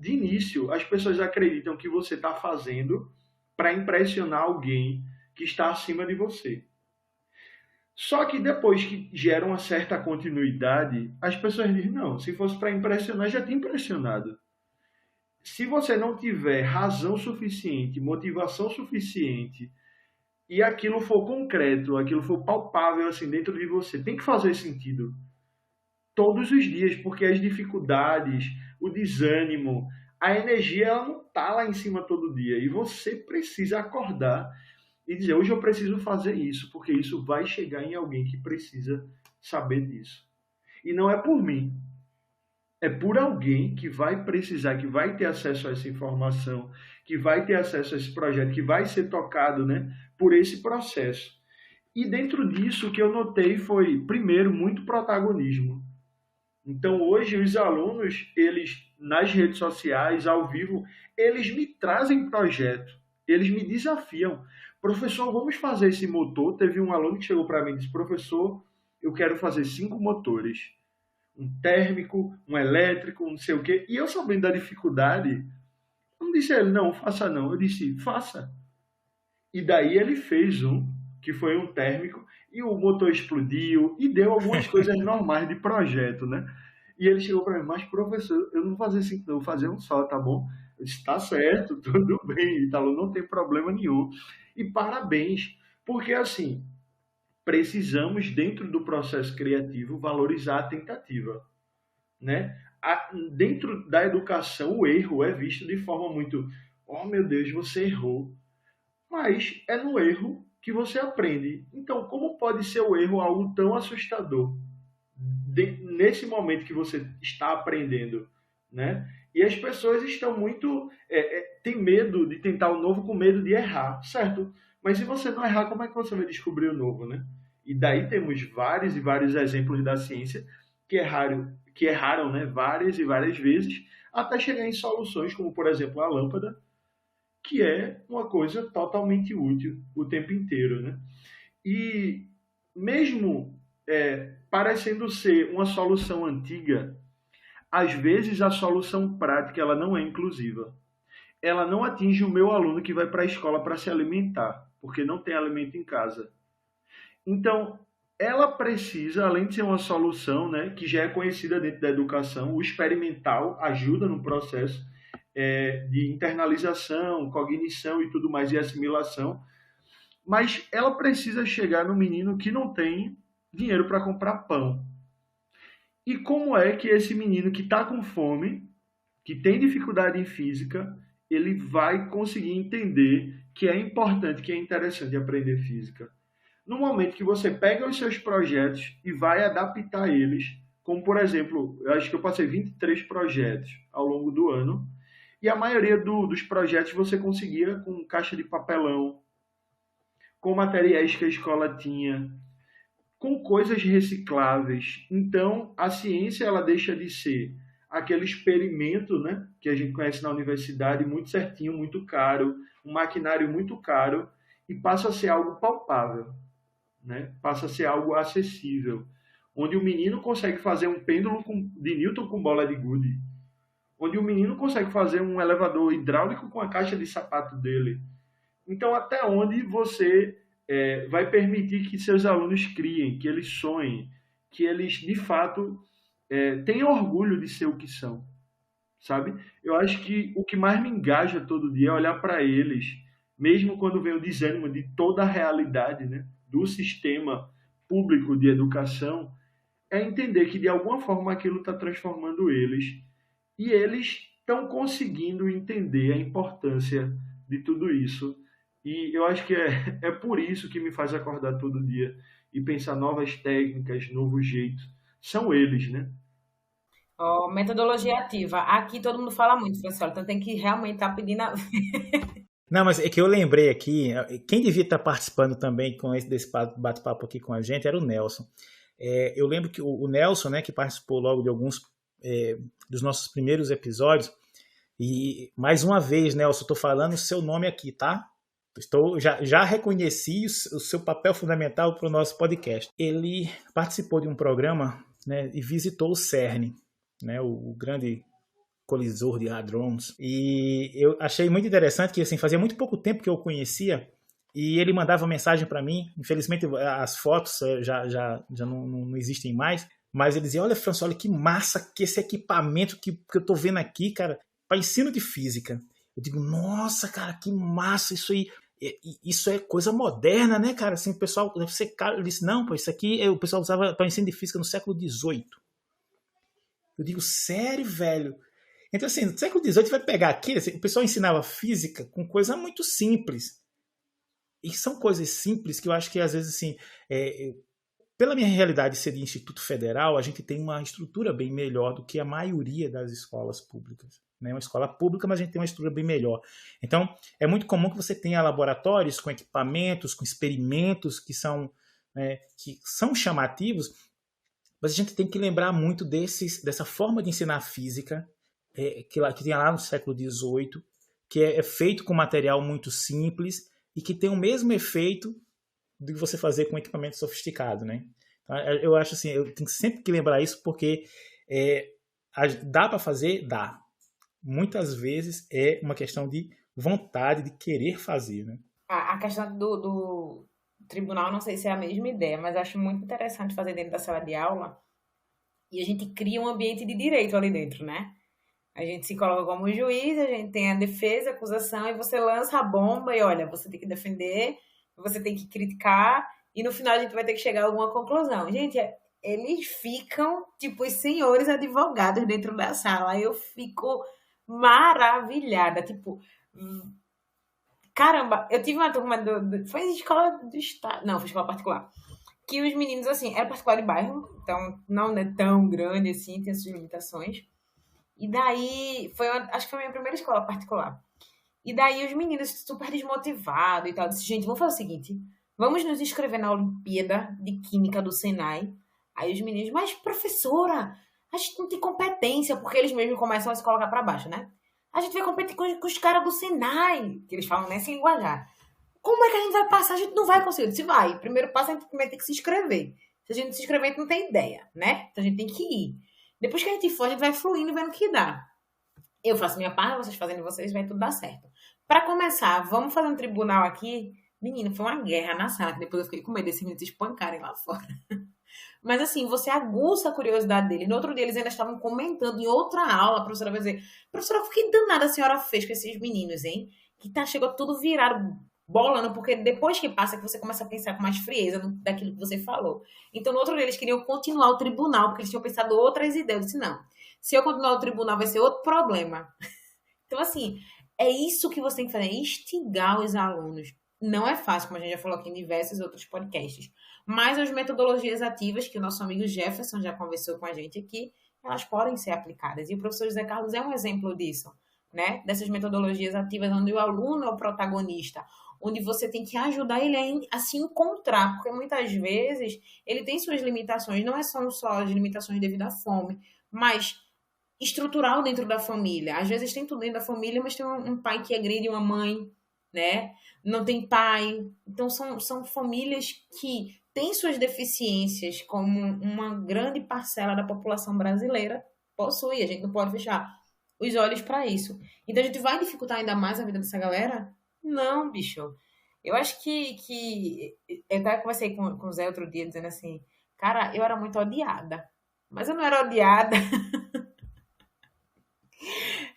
de início, as pessoas acreditam que você está fazendo para impressionar alguém, que está acima de você. Só que depois que gera uma certa continuidade, as pessoas dizem, não, se fosse para impressionar, já tinha impressionado. Se você não tiver razão suficiente, motivação suficiente, e aquilo for concreto, aquilo for palpável assim dentro de você, tem que fazer sentido todos os dias, porque as dificuldades, o desânimo, a energia, ela não está lá em cima todo dia. E você precisa acordar e dizer, hoje eu preciso fazer isso, porque isso vai chegar em alguém que precisa saber disso. E não é por mim, é por alguém que vai precisar, que vai ter acesso a essa informação, que vai ter acesso a esse projeto, que vai ser tocado, né, por esse processo. E dentro disso, o que eu notei foi, primeiro, muito protagonismo. Então, hoje, os alunos, eles, nas redes sociais, ao vivo, eles me trazem projeto, eles me desafiam. Professor, vamos fazer esse motor? Teve um aluno que chegou para mim e disse, professor, eu quero fazer 5 motores. Um térmico, um elétrico, não sei o quê. E eu, sabendo da dificuldade, eu não disse a ele, não, faça não. Eu disse, faça. E daí ele fez um, que foi um térmico, e o motor explodiu, e deu algumas coisas normais de projeto, né? E ele chegou para mim, mas professor, eu não vou fazer 5, não, eu vou fazer um só, tá bom? Eu disse, tá certo, tudo bem, Ítalo, não tem problema nenhum. E parabéns, porque assim, precisamos, dentro do processo criativo, valorizar a tentativa, né? Dentro da educação, o erro é visto de forma muito, oh meu Deus, você errou. Mas é no erro que você aprende. Então, como pode ser o erro algo tão assustador? Nesse momento que você está aprendendo, né? E as pessoas estão muito... têm medo de tentar o novo com medo de errar, certo? Mas se você não errar, como é que você vai descobrir o novo, né? E daí temos vários e vários exemplos da ciência que erraram, né, várias e várias vezes, até chegar em soluções como, por exemplo, a lâmpada, que é uma coisa totalmente útil o tempo inteiro, né? E mesmo parecendo ser uma solução antiga, às vezes a solução prática ela não é inclusiva. Ela não atinge o meu aluno que vai para a escola para se alimentar, porque não tem alimento em casa. Então, ela precisa, além de ser uma solução, né, que já é conhecida dentro da educação, o experimental ajuda no processo de internalização, cognição e tudo mais, e assimilação, mas ela precisa chegar no menino que não tem dinheiro para comprar pão. E como é que esse menino que está com fome, que tem dificuldade em física, ele vai conseguir entender que é importante, que é interessante aprender física? No momento que você pega os seus projetos e vai adaptar eles, como por exemplo, eu acho que eu passei 23 projetos ao longo do ano, e a maioria dos projetos você conseguia com caixa de papelão, com materiais que a escola tinha, com coisas recicláveis. Então, a ciência ela deixa de ser aquele experimento, né, que a gente conhece na universidade, muito certinho, muito caro, um maquinário muito caro, e passa a ser algo palpável, né? Passa a ser algo acessível, onde o menino consegue fazer um pêndulo de Newton com bola de gude, onde o menino consegue fazer um elevador hidráulico com a caixa de sapato dele. Então, até onde você vai permitir que seus alunos criem, que eles sonhem, que eles, de fato, tenham orgulho de ser o que são, sabe? Eu acho que o que mais me engaja todo dia é olhar para eles, mesmo quando vem o desânimo de toda a realidade, né, do sistema público de educação, é entender que, de alguma forma, aquilo está transformando eles. E eles estão conseguindo entender a importância de tudo isso. E eu acho que é por isso que me faz acordar todo dia e pensar novas técnicas, novos jeitos. São eles, né? Ó, metodologia ativa. Aqui todo mundo fala muito, professor, então tem que realmente estar pedindo. Não, mas é que eu lembrei aqui, quem devia estar participando também desse bate-papo aqui com a gente era o Nelson. Eu lembro que o Nelson, né, que participou logo de alguns dos nossos primeiros episódios, e mais uma vez, Nelson, estou falando o seu nome aqui, tá? Já reconheci o seu papel fundamental para o nosso podcast. Ele participou de um programa, né, e visitou o CERN, né, o grande colisor de hadrons. E eu achei muito interessante que assim, fazia muito pouco tempo que eu conhecia e ele mandava mensagem para mim. Infelizmente, as fotos já não existem mais. Mas ele dizia, olha, François, olha que massa que esse equipamento que eu tô vendo aqui, cara, para ensino de física. Eu digo, nossa, cara, que massa isso aí. Isso é coisa moderna, né, cara? Assim, o pessoal, ele disse, não, pô, isso aqui o pessoal usava para ensino de física no século XVIII. Eu digo, sério, velho? Então, assim, no século XVIII vai pegar aqui, assim, o pessoal ensinava física com coisa muito simples. E são coisas simples que eu acho que, às vezes, assim, pela minha realidade ser de Instituto Federal, a gente tem uma estrutura bem melhor do que a maioria das escolas públicas. Né? Uma escola pública, mas a gente tem uma estrutura bem melhor. Então, é muito comum que você tenha laboratórios com equipamentos, com experimentos que são chamativos, mas a gente tem que lembrar muito dessa forma de ensinar física que tinha lá no século XVIII, que é feito com material muito simples e que tem o mesmo efeito de você fazer com equipamento sofisticado, né? Então, eu acho assim, eu tenho sempre que lembrar isso porque dá para fazer? Dá. Muitas vezes é uma questão de vontade, de querer fazer, né? A questão do tribunal, não sei se é a mesma ideia, mas acho muito interessante fazer dentro da sala de aula e a gente cria um ambiente de direito ali dentro, né? A gente se coloca como juiz, a gente tem a defesa, a acusação e você lança a bomba e olha, você tem que defender, você tem que criticar e no final a gente vai ter que chegar a alguma conclusão. Gente, eles ficam tipo os senhores advogados dentro da sala. Eu fico maravilhada, tipo, caramba, eu tive uma turma foi escola do estado, não, foi escola particular, que os meninos, assim, era particular de bairro, então não é tão grande assim, tem suas limitações, e daí, acho que foi a minha primeira escola particular, e daí os meninos super desmotivados e tal, disse, gente, vamos fazer o seguinte, vamos nos inscrever na Olimpíada de Química do Senai. Aí os meninos, mas professora, a gente não tem competência, porque eles mesmos começam a se colocar pra baixo, né? A gente vai competir com os caras do Senai, que eles falam nesse linguajar. Como é que a gente vai passar? A gente não vai conseguir. Eu disse, vai. Primeiro passo, a gente primeiro tem que se inscrever. Se a gente não se inscrever, a gente não tem ideia, né? Então a gente tem que ir. Depois que a gente for, a gente vai fluindo e vendo o que dá. Eu faço minha parte, vocês fazendo vocês, vai tudo dar certo. Pra começar, vamos fazer um tribunal aqui. Menino, foi uma guerra na sala, que depois eu fiquei com medo desses meninos espancarem lá fora. Mas assim, você aguça a curiosidade deles. No outro dia, eles ainda estavam comentando em outra aula. A professora vai dizer, professora, que danada a senhora fez com esses meninos, hein? Que chegou tudo virado, bolando, porque depois que passa, que você começa a pensar com mais frieza daquilo que você falou. Então, no outro dia, eles queriam continuar o tribunal, porque eles tinham pensado outras ideias. Eu disse, não, se eu continuar o tribunal, vai ser outro problema. Então, assim, é isso que você tem que fazer, é instigar os alunos. Não é fácil, como a gente já falou aqui em diversos outros podcasts. Mas as metodologias ativas, que o nosso amigo Jefferson já conversou com a gente aqui, elas podem ser aplicadas. E o professor José Carlos é um exemplo disso, né? Dessas metodologias ativas, onde o aluno é o protagonista, onde você tem que ajudar ele a se encontrar, porque muitas vezes ele tem suas limitações, não são só as limitações devido à fome, mas estrutural dentro da família. Às vezes tem tudo dentro da família, mas tem um pai que agride uma mãe, né? Não tem pai. Então, são famílias que têm suas deficiências, como uma grande parcela da população brasileira possui. A gente não pode fechar os olhos para isso. Então, a gente vai dificultar ainda mais a vida dessa galera? Não, bicho. Eu acho que eu até conversei com o Zé outro dia, dizendo assim, cara, eu era muito odiada. Mas eu não era odiada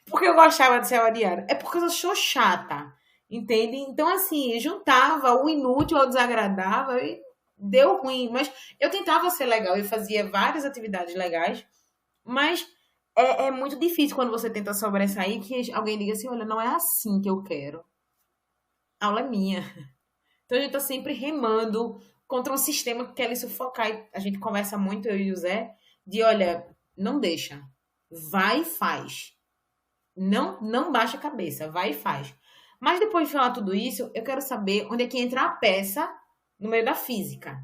porque eu gostava de ser odiada. É porque eu sou chata. Entende? Então, assim, juntava o inútil ao desagradável e deu ruim. Mas eu tentava ser legal, eu fazia várias atividades legais, mas é muito difícil quando você tenta sobressair que alguém diga assim, olha, não é assim que eu quero. A aula é minha. Então, a gente tá sempre remando contra um sistema que quer lhe sufocar. E a gente conversa muito, eu e o Zé, de, olha, não deixa. Vai e faz. Não baixa a cabeça, vai e faz. Mas depois de falar tudo isso, eu quero saber onde é que entra a peça no meio da física,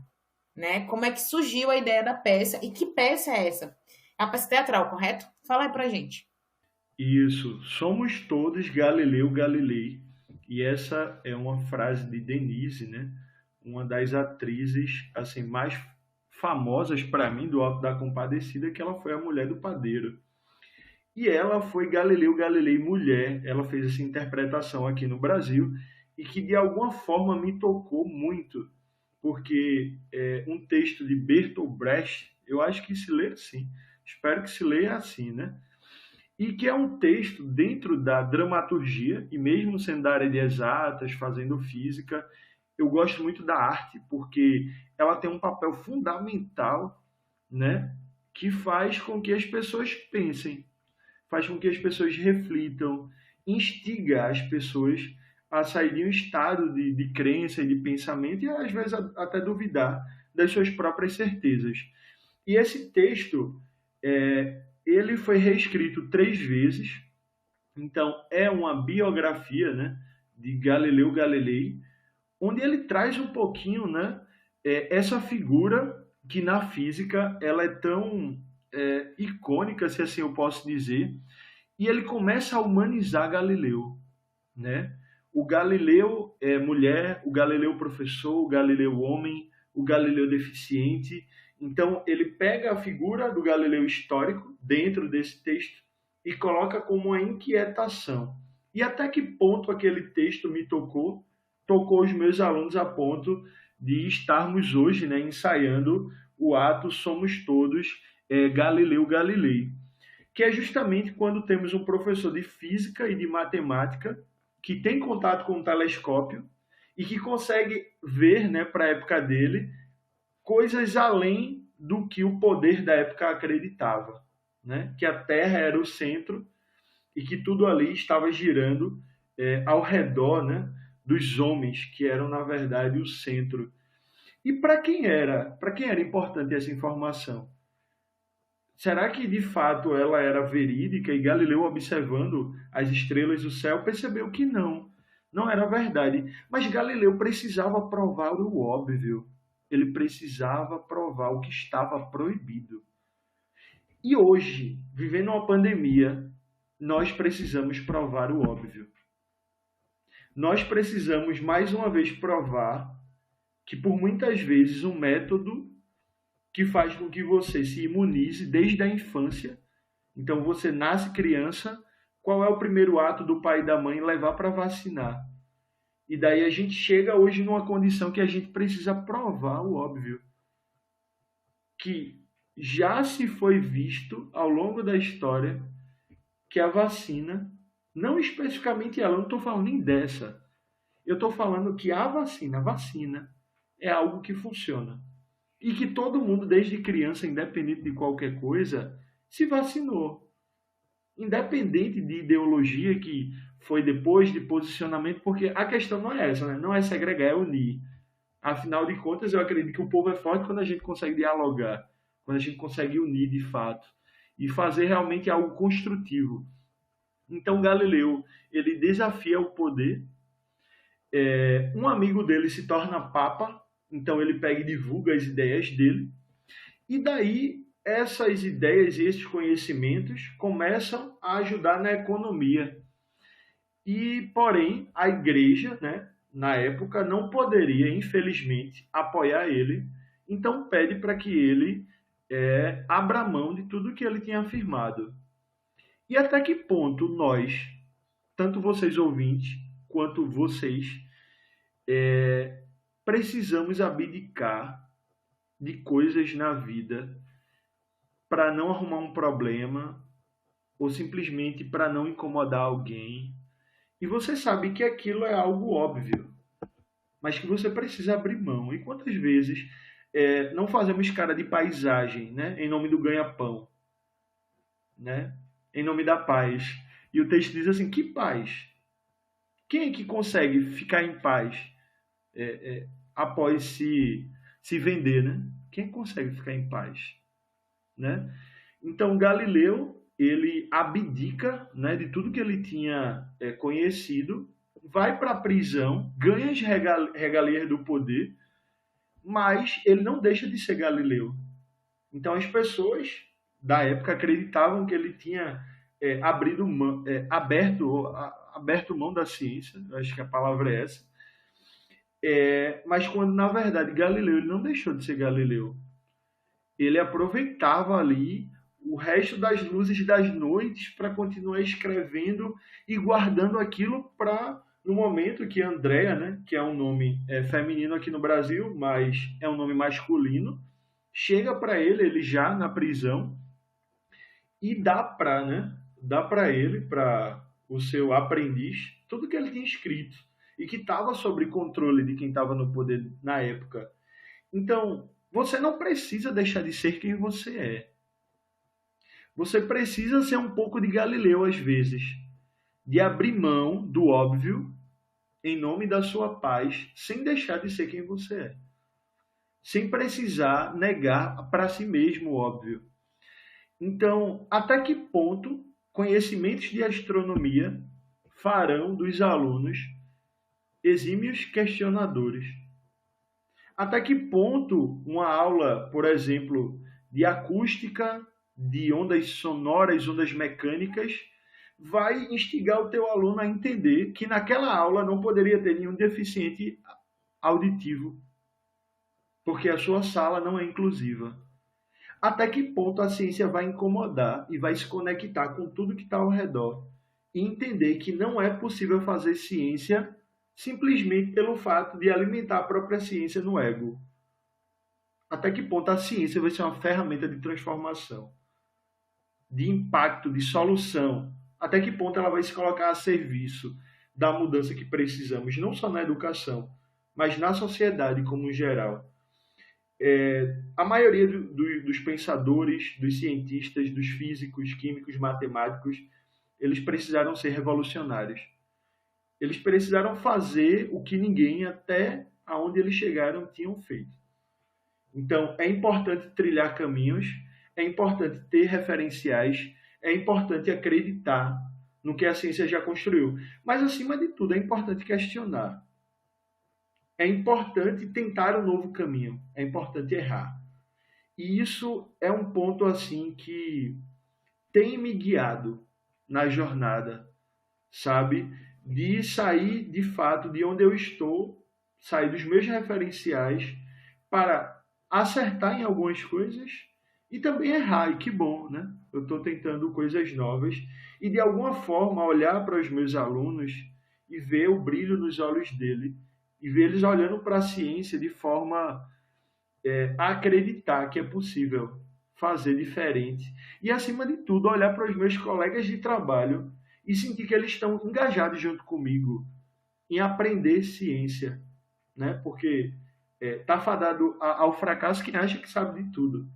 né? Como é que surgiu a ideia da peça e que peça é essa? É a peça teatral, correto? Fala aí pra gente. Isso. Somos todos Galileu Galilei. E essa é uma frase de Denise, né? Uma das atrizes assim mais famosas para mim do Alto da Compadecida, que ela foi a mulher do padeiro. E ela foi Galileu Galilei mulher, ela fez essa interpretação aqui no Brasil, e que de alguma forma me tocou muito, porque um texto de Bertolt Brecht, eu acho que se lê assim, espero que se leia assim, né? E que é um texto dentro da dramaturgia, e mesmo sendo da área de exatas, fazendo física, eu gosto muito da arte, porque ela tem um papel fundamental, né, que faz com que as pessoas pensem, faz com que as pessoas reflitam, instiga as pessoas a sair de um estado de crença e de pensamento e às vezes até duvidar das suas próprias certezas. E esse texto, ele foi reescrito 3 vezes, então é uma biografia, né, de Galileu Galilei, onde ele traz um pouquinho, né, essa figura que na física ela é tão icônica, se assim eu posso dizer, e ele começa a humanizar Galileu, né? O Galileu mulher, o Galileu professor, o Galileu homem, o Galileu deficiente. Então ele pega a figura do Galileu histórico dentro desse texto e coloca como uma inquietação. E até que ponto aquele texto me tocou os meus alunos a ponto de estarmos hoje, né, ensaiando o ato Somos Todos Galileu Galilei, que é justamente quando temos um professor de física e de matemática que tem contato com um telescópio e que consegue ver, né, para a época dele, coisas além do que o poder da época acreditava, né? Que a Terra era o centro e que tudo ali estava girando ao redor, né, dos homens, que eram, na verdade, o centro. E para quem era importante essa informação? Será que, de fato, ela era verídica e Galileu, observando as estrelas do céu, percebeu que não era verdade. Mas Galileu precisava provar o óbvio. Ele precisava provar o que estava proibido. E hoje, vivendo uma pandemia, nós precisamos provar o óbvio. Nós precisamos, mais uma vez, provar que, por muitas vezes, um método que faz com que você se imunize desde a infância. Então, você nasce criança, qual é o primeiro ato do pai e da mãe? Levar para vacinar. E daí a gente chega hoje numa condição que a gente precisa provar o óbvio. Que já se foi visto ao longo da história que a vacina, não especificamente ela, eu não estou falando nem dessa. Eu estou falando que a vacina, é algo que funciona. E que todo mundo, desde criança, independente de qualquer coisa, se vacinou. Independente de ideologia que foi depois de posicionamento, porque a questão não é essa, né? Não é segregar, é unir. Afinal de contas, eu acredito que o povo é forte quando a gente consegue dialogar, quando a gente consegue unir de fato e fazer realmente algo construtivo. Então, Galileu, ele desafia o poder. Um amigo dele se torna papa, então ele pega e divulga as ideias dele. E daí, essas ideias e esses conhecimentos começam a ajudar na economia. E, porém, a igreja, né, na época, não poderia, infelizmente, apoiar ele. Então, pede para que ele abra mão de tudo que ele tinha afirmado. E até que ponto nós, tanto vocês ouvintes, quanto vocês, precisamos abdicar de coisas na vida para não arrumar um problema ou simplesmente para não incomodar alguém. E você sabe que aquilo é algo óbvio, mas que você precisa abrir mão. E quantas vezes não fazemos cara de paisagem, né, em nome do ganha-pão, né, em nome da paz? E o texto diz assim, que paz? Quem é que consegue ficar em paz após se vender, né? Quem consegue ficar em paz, né? Então, Galileu, ele abdica, né, de tudo que ele tinha conhecido, vai para a prisão, ganha as regalias do poder, mas ele não deixa de ser Galileu. Então, as pessoas da época acreditavam que ele tinha aberto mão da ciência, acho que a palavra é essa, mas quando, na verdade, Galileu ele não deixou de ser Galileu. Ele aproveitava ali o resto das luzes das noites para continuar escrevendo e guardando aquilo para no momento que Andréa, né, que é um nome feminino aqui no Brasil, mas é um nome masculino, chega para ele já na prisão, e dá para ele, para o seu aprendiz, tudo que ele tinha escrito e que estava sob controle de quem estava no poder na época. Então, você não precisa deixar de ser quem você é. Você precisa ser um pouco de Galileu às vezes, de abrir mão do óbvio em nome da sua paz, sem deixar de ser quem você é. Sem precisar negar para si mesmo o óbvio. Então, até que ponto conhecimentos de astronomia farão dos alunos exímios questionadores? Até que ponto uma aula, por exemplo, de acústica, de ondas sonoras, ondas mecânicas, vai instigar o teu aluno a entender que naquela aula não poderia ter nenhum deficiente auditivo, porque a sua sala não é inclusiva? Até que ponto a ciência vai incomodar e vai se conectar com tudo que está ao redor e entender que não é possível fazer ciência simplesmente pelo fato de alimentar a própria ciência no ego? Até que ponto a ciência vai ser uma ferramenta de transformação, de impacto, de solução? Até que ponto ela vai se colocar a serviço da mudança que precisamos, não só na educação, mas na sociedade como em geral? A maioria dos pensadores, dos cientistas, dos físicos, químicos, matemáticos, eles precisaram ser revolucionários. Eles precisaram fazer o que ninguém, até aonde eles chegaram, tinham feito. Então, é importante trilhar caminhos, é importante ter referenciais, é importante acreditar no que a ciência já construiu. Mas, acima de tudo, é importante questionar. É importante tentar um novo caminho, é importante errar. E isso é um ponto assim que tem me guiado na jornada, sabe? De sair de fato de onde eu estou, sair dos meus referenciais para acertar em algumas coisas e também errar. E que bom, né? Eu estou tentando coisas novas e de alguma forma olhar para os meus alunos e ver o brilho nos olhos dele e ver eles olhando para a ciência de forma a acreditar que é possível fazer diferente. E, acima de tudo, olhar para os meus colegas de trabalho e sentir que eles estão engajados junto comigo em aprender ciência, né? Porque está fadado ao fracasso quem acha que sabe de tudo,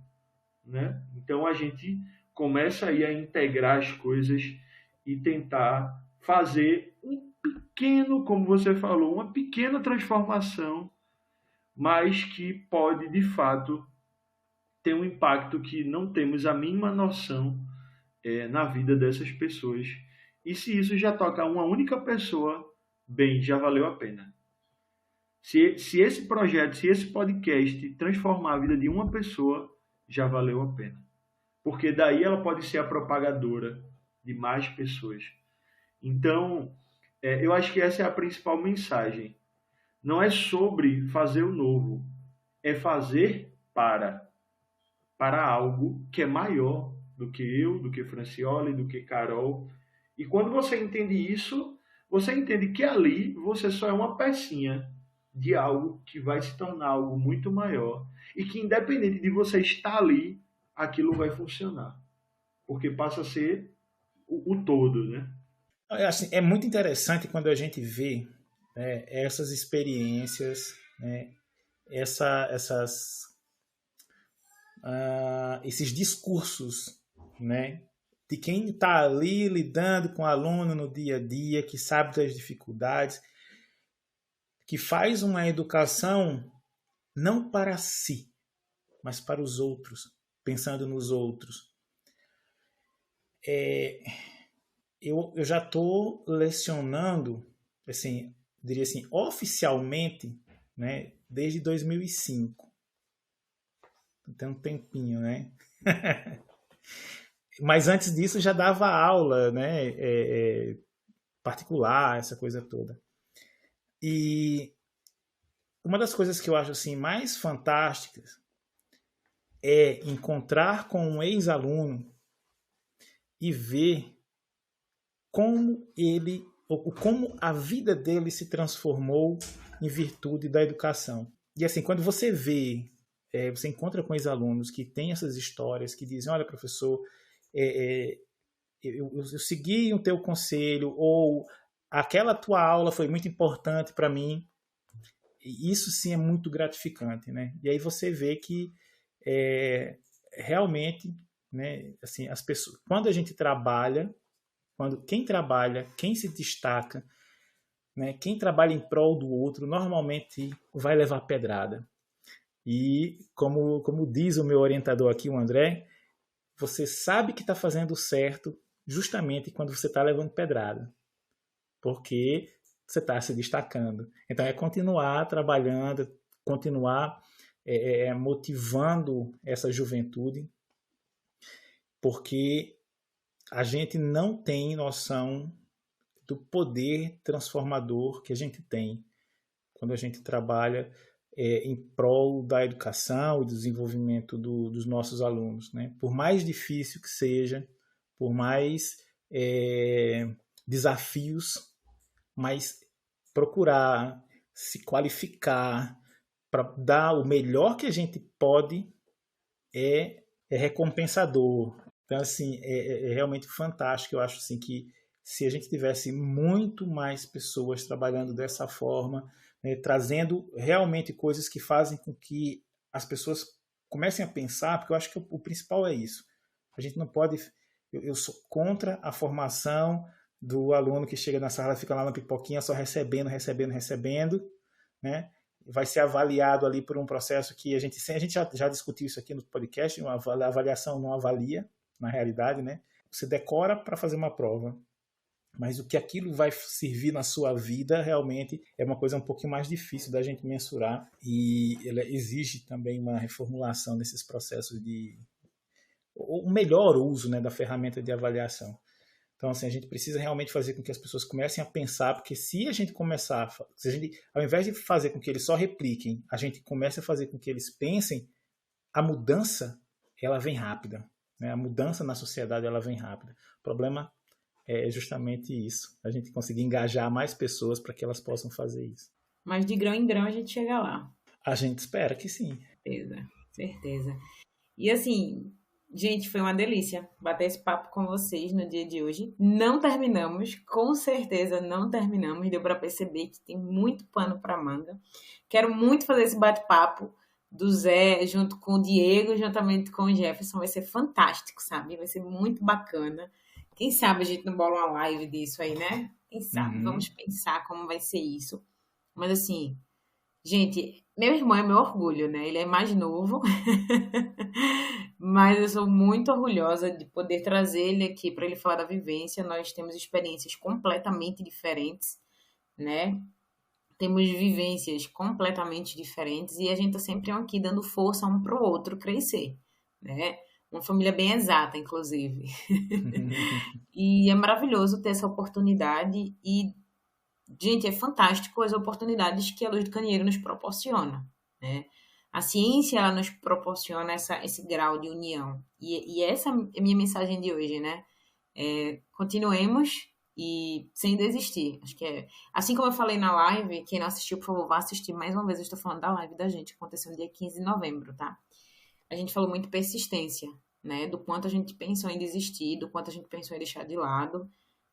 né? Então, a gente começa aí a integrar as coisas e tentar fazer pequeno, como você falou, uma pequena transformação, mas que pode, de fato, ter um impacto que não temos a mínima noção na vida dessas pessoas. E se isso já toca uma única pessoa, bem, já valeu a pena. Se esse projeto, se esse podcast transformar a vida de uma pessoa, já valeu a pena. Porque daí ela pode ser a propagadora de mais pessoas. Então, eu acho que essa é a principal mensagem. Não é sobre fazer o novo, é fazer para algo que é maior do que eu, do que Francioli, do que Carol. E quando você entende isso, você entende que ali você só é uma pecinha de algo que vai se tornar algo muito maior e que, independente de você estar ali, aquilo vai funcionar. Porque passa a ser o todo, né? Assim, é muito interessante quando a gente vê essas experiências, né, esses discursos, né, de quem está ali lidando com o aluno no dia a dia, que sabe das dificuldades, que faz uma educação não para si, mas para os outros, pensando nos outros. Eu já estou lecionando, assim, diria assim, oficialmente, né, desde 2005. Tem um tempinho, né? Mas antes disso já dava aula, né, particular, essa coisa toda. E uma das coisas que eu acho assim mais fantásticas é encontrar com um ex-aluno e ver como ele como a vida dele se transformou em virtude da educação. E assim, quando você vê, você encontra com os alunos que têm essas histórias, que dizem, olha, professor, eu segui o teu conselho, ou aquela tua aula foi muito importante para mim. E isso sim é muito gratificante, né? E aí você vê que realmente, né, assim, as pessoas, quando a gente trabalha, quem se destaca, né, quem trabalha em prol do outro, normalmente vai levar pedrada. E como diz o meu orientador aqui, o André, você sabe que está fazendo certo justamente quando você está levando pedrada, porque você está se destacando. Então é continuar trabalhando, continuar motivando essa juventude, porque a gente não tem noção do poder transformador que a gente tem quando a gente trabalha em prol da educação e do desenvolvimento dos nossos alunos, né? Por mais difícil que seja, por mais desafios, mas procurar se qualificar para dar o melhor que a gente pode é recompensador. Então, assim, é realmente fantástico. Eu acho assim, que se a gente tivesse muito mais pessoas trabalhando dessa forma, né, trazendo realmente coisas que fazem com que as pessoas comecem a pensar, porque eu acho que o principal é isso. A gente não pode... Eu sou contra a formação do aluno que chega na sala e fica lá na pipoquinha só recebendo, né? Vai ser avaliado ali por um processo que a gente já discutiu isso aqui no podcast, a avaliação não avalia, na realidade, né? Você decora para fazer uma prova, mas o que aquilo vai servir na sua vida realmente é uma coisa um pouquinho mais difícil da gente mensurar, e ela exige também uma reformulação desses processos o melhor uso, né, da ferramenta de avaliação. Então, assim, a gente precisa realmente fazer com que as pessoas comecem a pensar, porque se a gente começar, ao invés de fazer com que eles só repliquem, a gente comece a fazer com que eles pensem, a mudança, ela vem rápida, né? A mudança na sociedade, ela vem rápida. O problema é justamente isso, a gente conseguir engajar mais pessoas para que elas possam fazer isso. Mas de grão em grão a gente chega lá. A gente espera que sim. Certeza. E assim... Gente, foi uma delícia bater esse papo com vocês no dia de hoje. Não terminamos, com certeza não terminamos. Deu para perceber que tem muito pano para manga. Quero muito fazer esse bate-papo do Zé junto com o Diego, juntamente com o Jefferson. Vai ser fantástico, sabe? Vai ser muito bacana. Quem sabe a gente não bola uma live disso aí, né? Quem sabe? Vamos pensar como vai ser isso. Mas assim, gente, meu irmão é meu orgulho, né? Ele é mais novo. Mas eu sou muito orgulhosa de poder trazer ele aqui para ele falar da vivência. Nós temos experiências completamente diferentes, né? Temos vivências completamente diferentes e a gente tá sempre aqui dando força um pro outro crescer, né? Uma família bem exata, inclusive. E é maravilhoso ter essa oportunidade e, gente, é fantástico as oportunidades que a Luz do Candeeiro nos proporciona, né? A ciência, ela nos proporciona esse grau de união. E essa é a minha mensagem de hoje, né? Continuemos e sem desistir. Acho que assim como eu falei na live, quem não assistiu, por favor, vá assistir mais uma vez. Eu estou falando da live da gente, que aconteceu no dia 15 de novembro, tá? A gente falou muito persistência, né? Do quanto a gente pensou em desistir, do quanto a gente pensou em deixar de lado.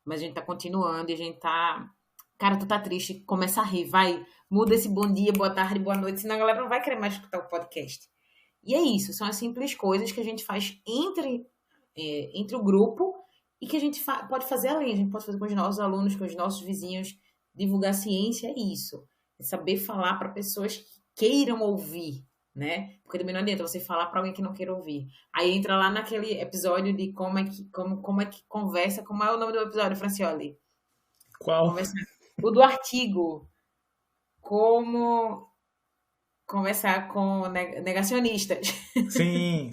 Mas a gente tá continuando e a gente tá... Cara, tu tá triste, começa a rir, vai, muda esse bom dia, boa tarde, boa noite, senão a galera não vai querer mais escutar o podcast. E é isso, são as simples coisas que a gente faz entre o grupo e que a gente pode fazer além, a gente pode fazer com os nossos alunos, com os nossos vizinhos, divulgar ciência, é isso. É saber falar para pessoas que queiram ouvir, né? Porque também não adianta você falar para alguém que não queira ouvir. Aí entra lá naquele episódio de como é que conversa, como é o nome do episódio, Francioli? Qual? Conversa. O do artigo, como conversar com negacionistas. Sim.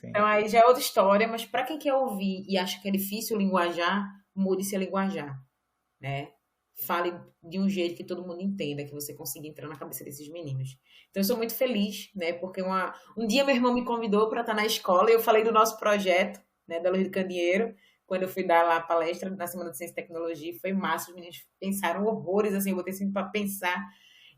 Então aí já é outra história, mas para quem quer ouvir e acha que é difícil linguajar, mude seu linguajar, né? Fale de um jeito que todo mundo entenda, que você consiga entrar na cabeça desses meninos. Então eu sou muito feliz, né? Porque um dia meu irmão me convidou para estar na escola e eu falei do nosso projeto, né, da Luz do Candeeiro. quando eu fui dar lá a palestra na Semana de Ciência e Tecnologia, foi massa, os meninos pensaram horrores, assim, eu botei assim para pensar.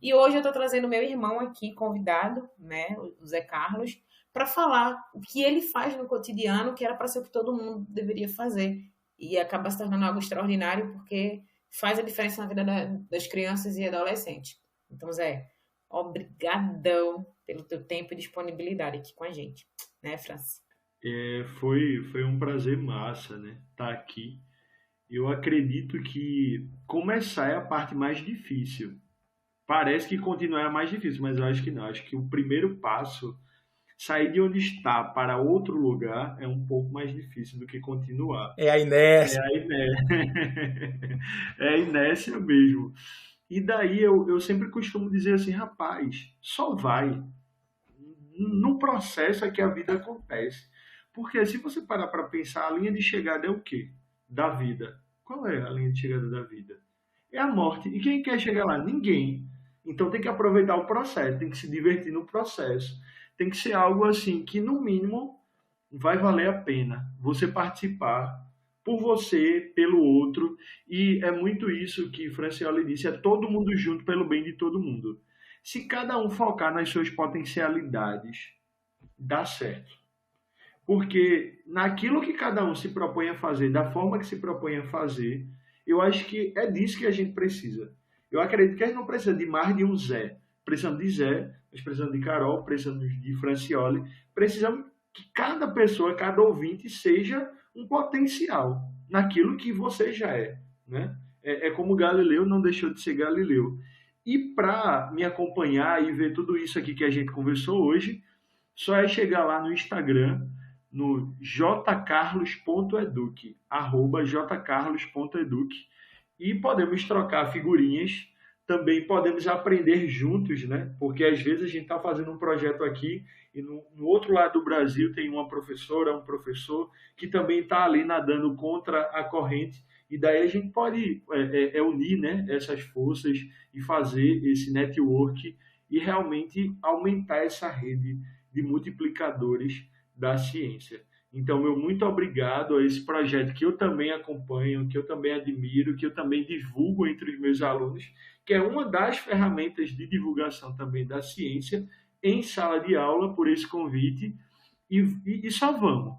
E hoje eu estou trazendo meu irmão aqui, convidado, né, o Zé Carlos, para falar o que ele faz no cotidiano, que era para ser o que todo mundo deveria fazer. E acaba se tornando algo extraordinário, porque faz a diferença na vida das crianças e adolescentes. Então, Zé, obrigadão pelo teu tempo e disponibilidade aqui com a gente, né, Francis? Foi um prazer massa, né? Estar aqui. Eu acredito que começar é a parte mais difícil. Parece que continuar é a mais difícil, mas eu acho que não. Acho que o primeiro passo, sair de onde está para outro lugar, é um pouco mais difícil do que continuar. É a inércia. É a inércia mesmo. E daí eu sempre costumo dizer assim, rapaz, só vai. No processo é que a vida acontece. Porque se você parar para pensar, a linha de chegada é o quê? Da vida. Qual é a linha de chegada da vida? É a morte. E quem quer chegar lá? Ninguém. Então tem que aproveitar o processo, tem que se divertir no processo. Tem que ser algo assim que, no mínimo, vai valer a pena você participar por você, pelo outro. E é muito isso que Francioli disse, é todo mundo junto pelo bem de todo mundo. Se cada um focar nas suas potencialidades, dá certo. Porque naquilo que cada um se propõe a fazer, da forma que se propõe a fazer, eu acho que é disso que a gente precisa. Eu acredito que a gente não precisa de mais de um Zé. Precisamos de Zé, nós precisamos de Carol, precisamos de Francioli. Precisamos que cada pessoa, cada ouvinte seja um potencial naquilo que você já é. Né? É como Galileu não deixou de ser Galileu. E para me acompanhar e ver tudo isso aqui que a gente conversou hoje, só é chegar lá no Instagram, no jcarlos.educ, @jcarlos.educ, e podemos trocar figurinhas, também podemos aprender juntos, né? Porque às vezes a gente está fazendo um projeto aqui e no outro lado do Brasil tem uma professora, um professor que também está ali nadando contra a corrente, e daí a gente pode unir, né, essas forças e fazer esse network e realmente aumentar essa rede de multiplicadores da ciência. Então, meu muito obrigado a esse projeto que eu também acompanho, que eu também admiro, que eu também divulgo entre os meus alunos, que é uma das ferramentas de divulgação também da ciência em sala de aula, por esse convite. E só vamos.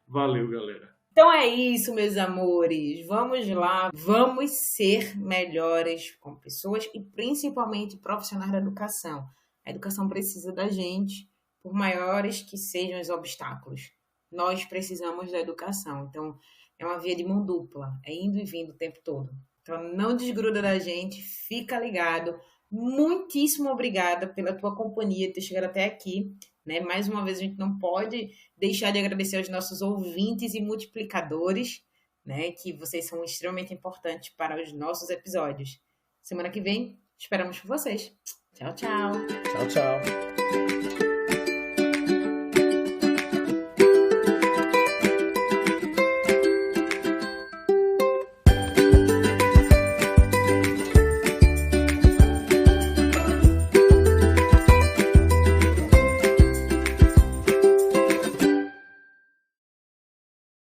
Valeu, galera. Então é isso, meus amores. Vamos lá, vamos ser melhores como pessoas e principalmente profissionais da educação. A educação precisa da gente, por maiores que sejam os obstáculos. Nós precisamos da educação. Então, é uma via de mão dupla, é indo e vindo o tempo todo. Então, não desgruda da gente, fica ligado. Muitíssimo obrigada pela tua companhia, ter chegado até aqui. Né? Mais uma vez, a gente não pode deixar de agradecer aos nossos ouvintes e multiplicadores, né? Que vocês são extremamente importantes para os nossos episódios. Semana que vem, esperamos por vocês. Tchau, tchau. Tchau, tchau.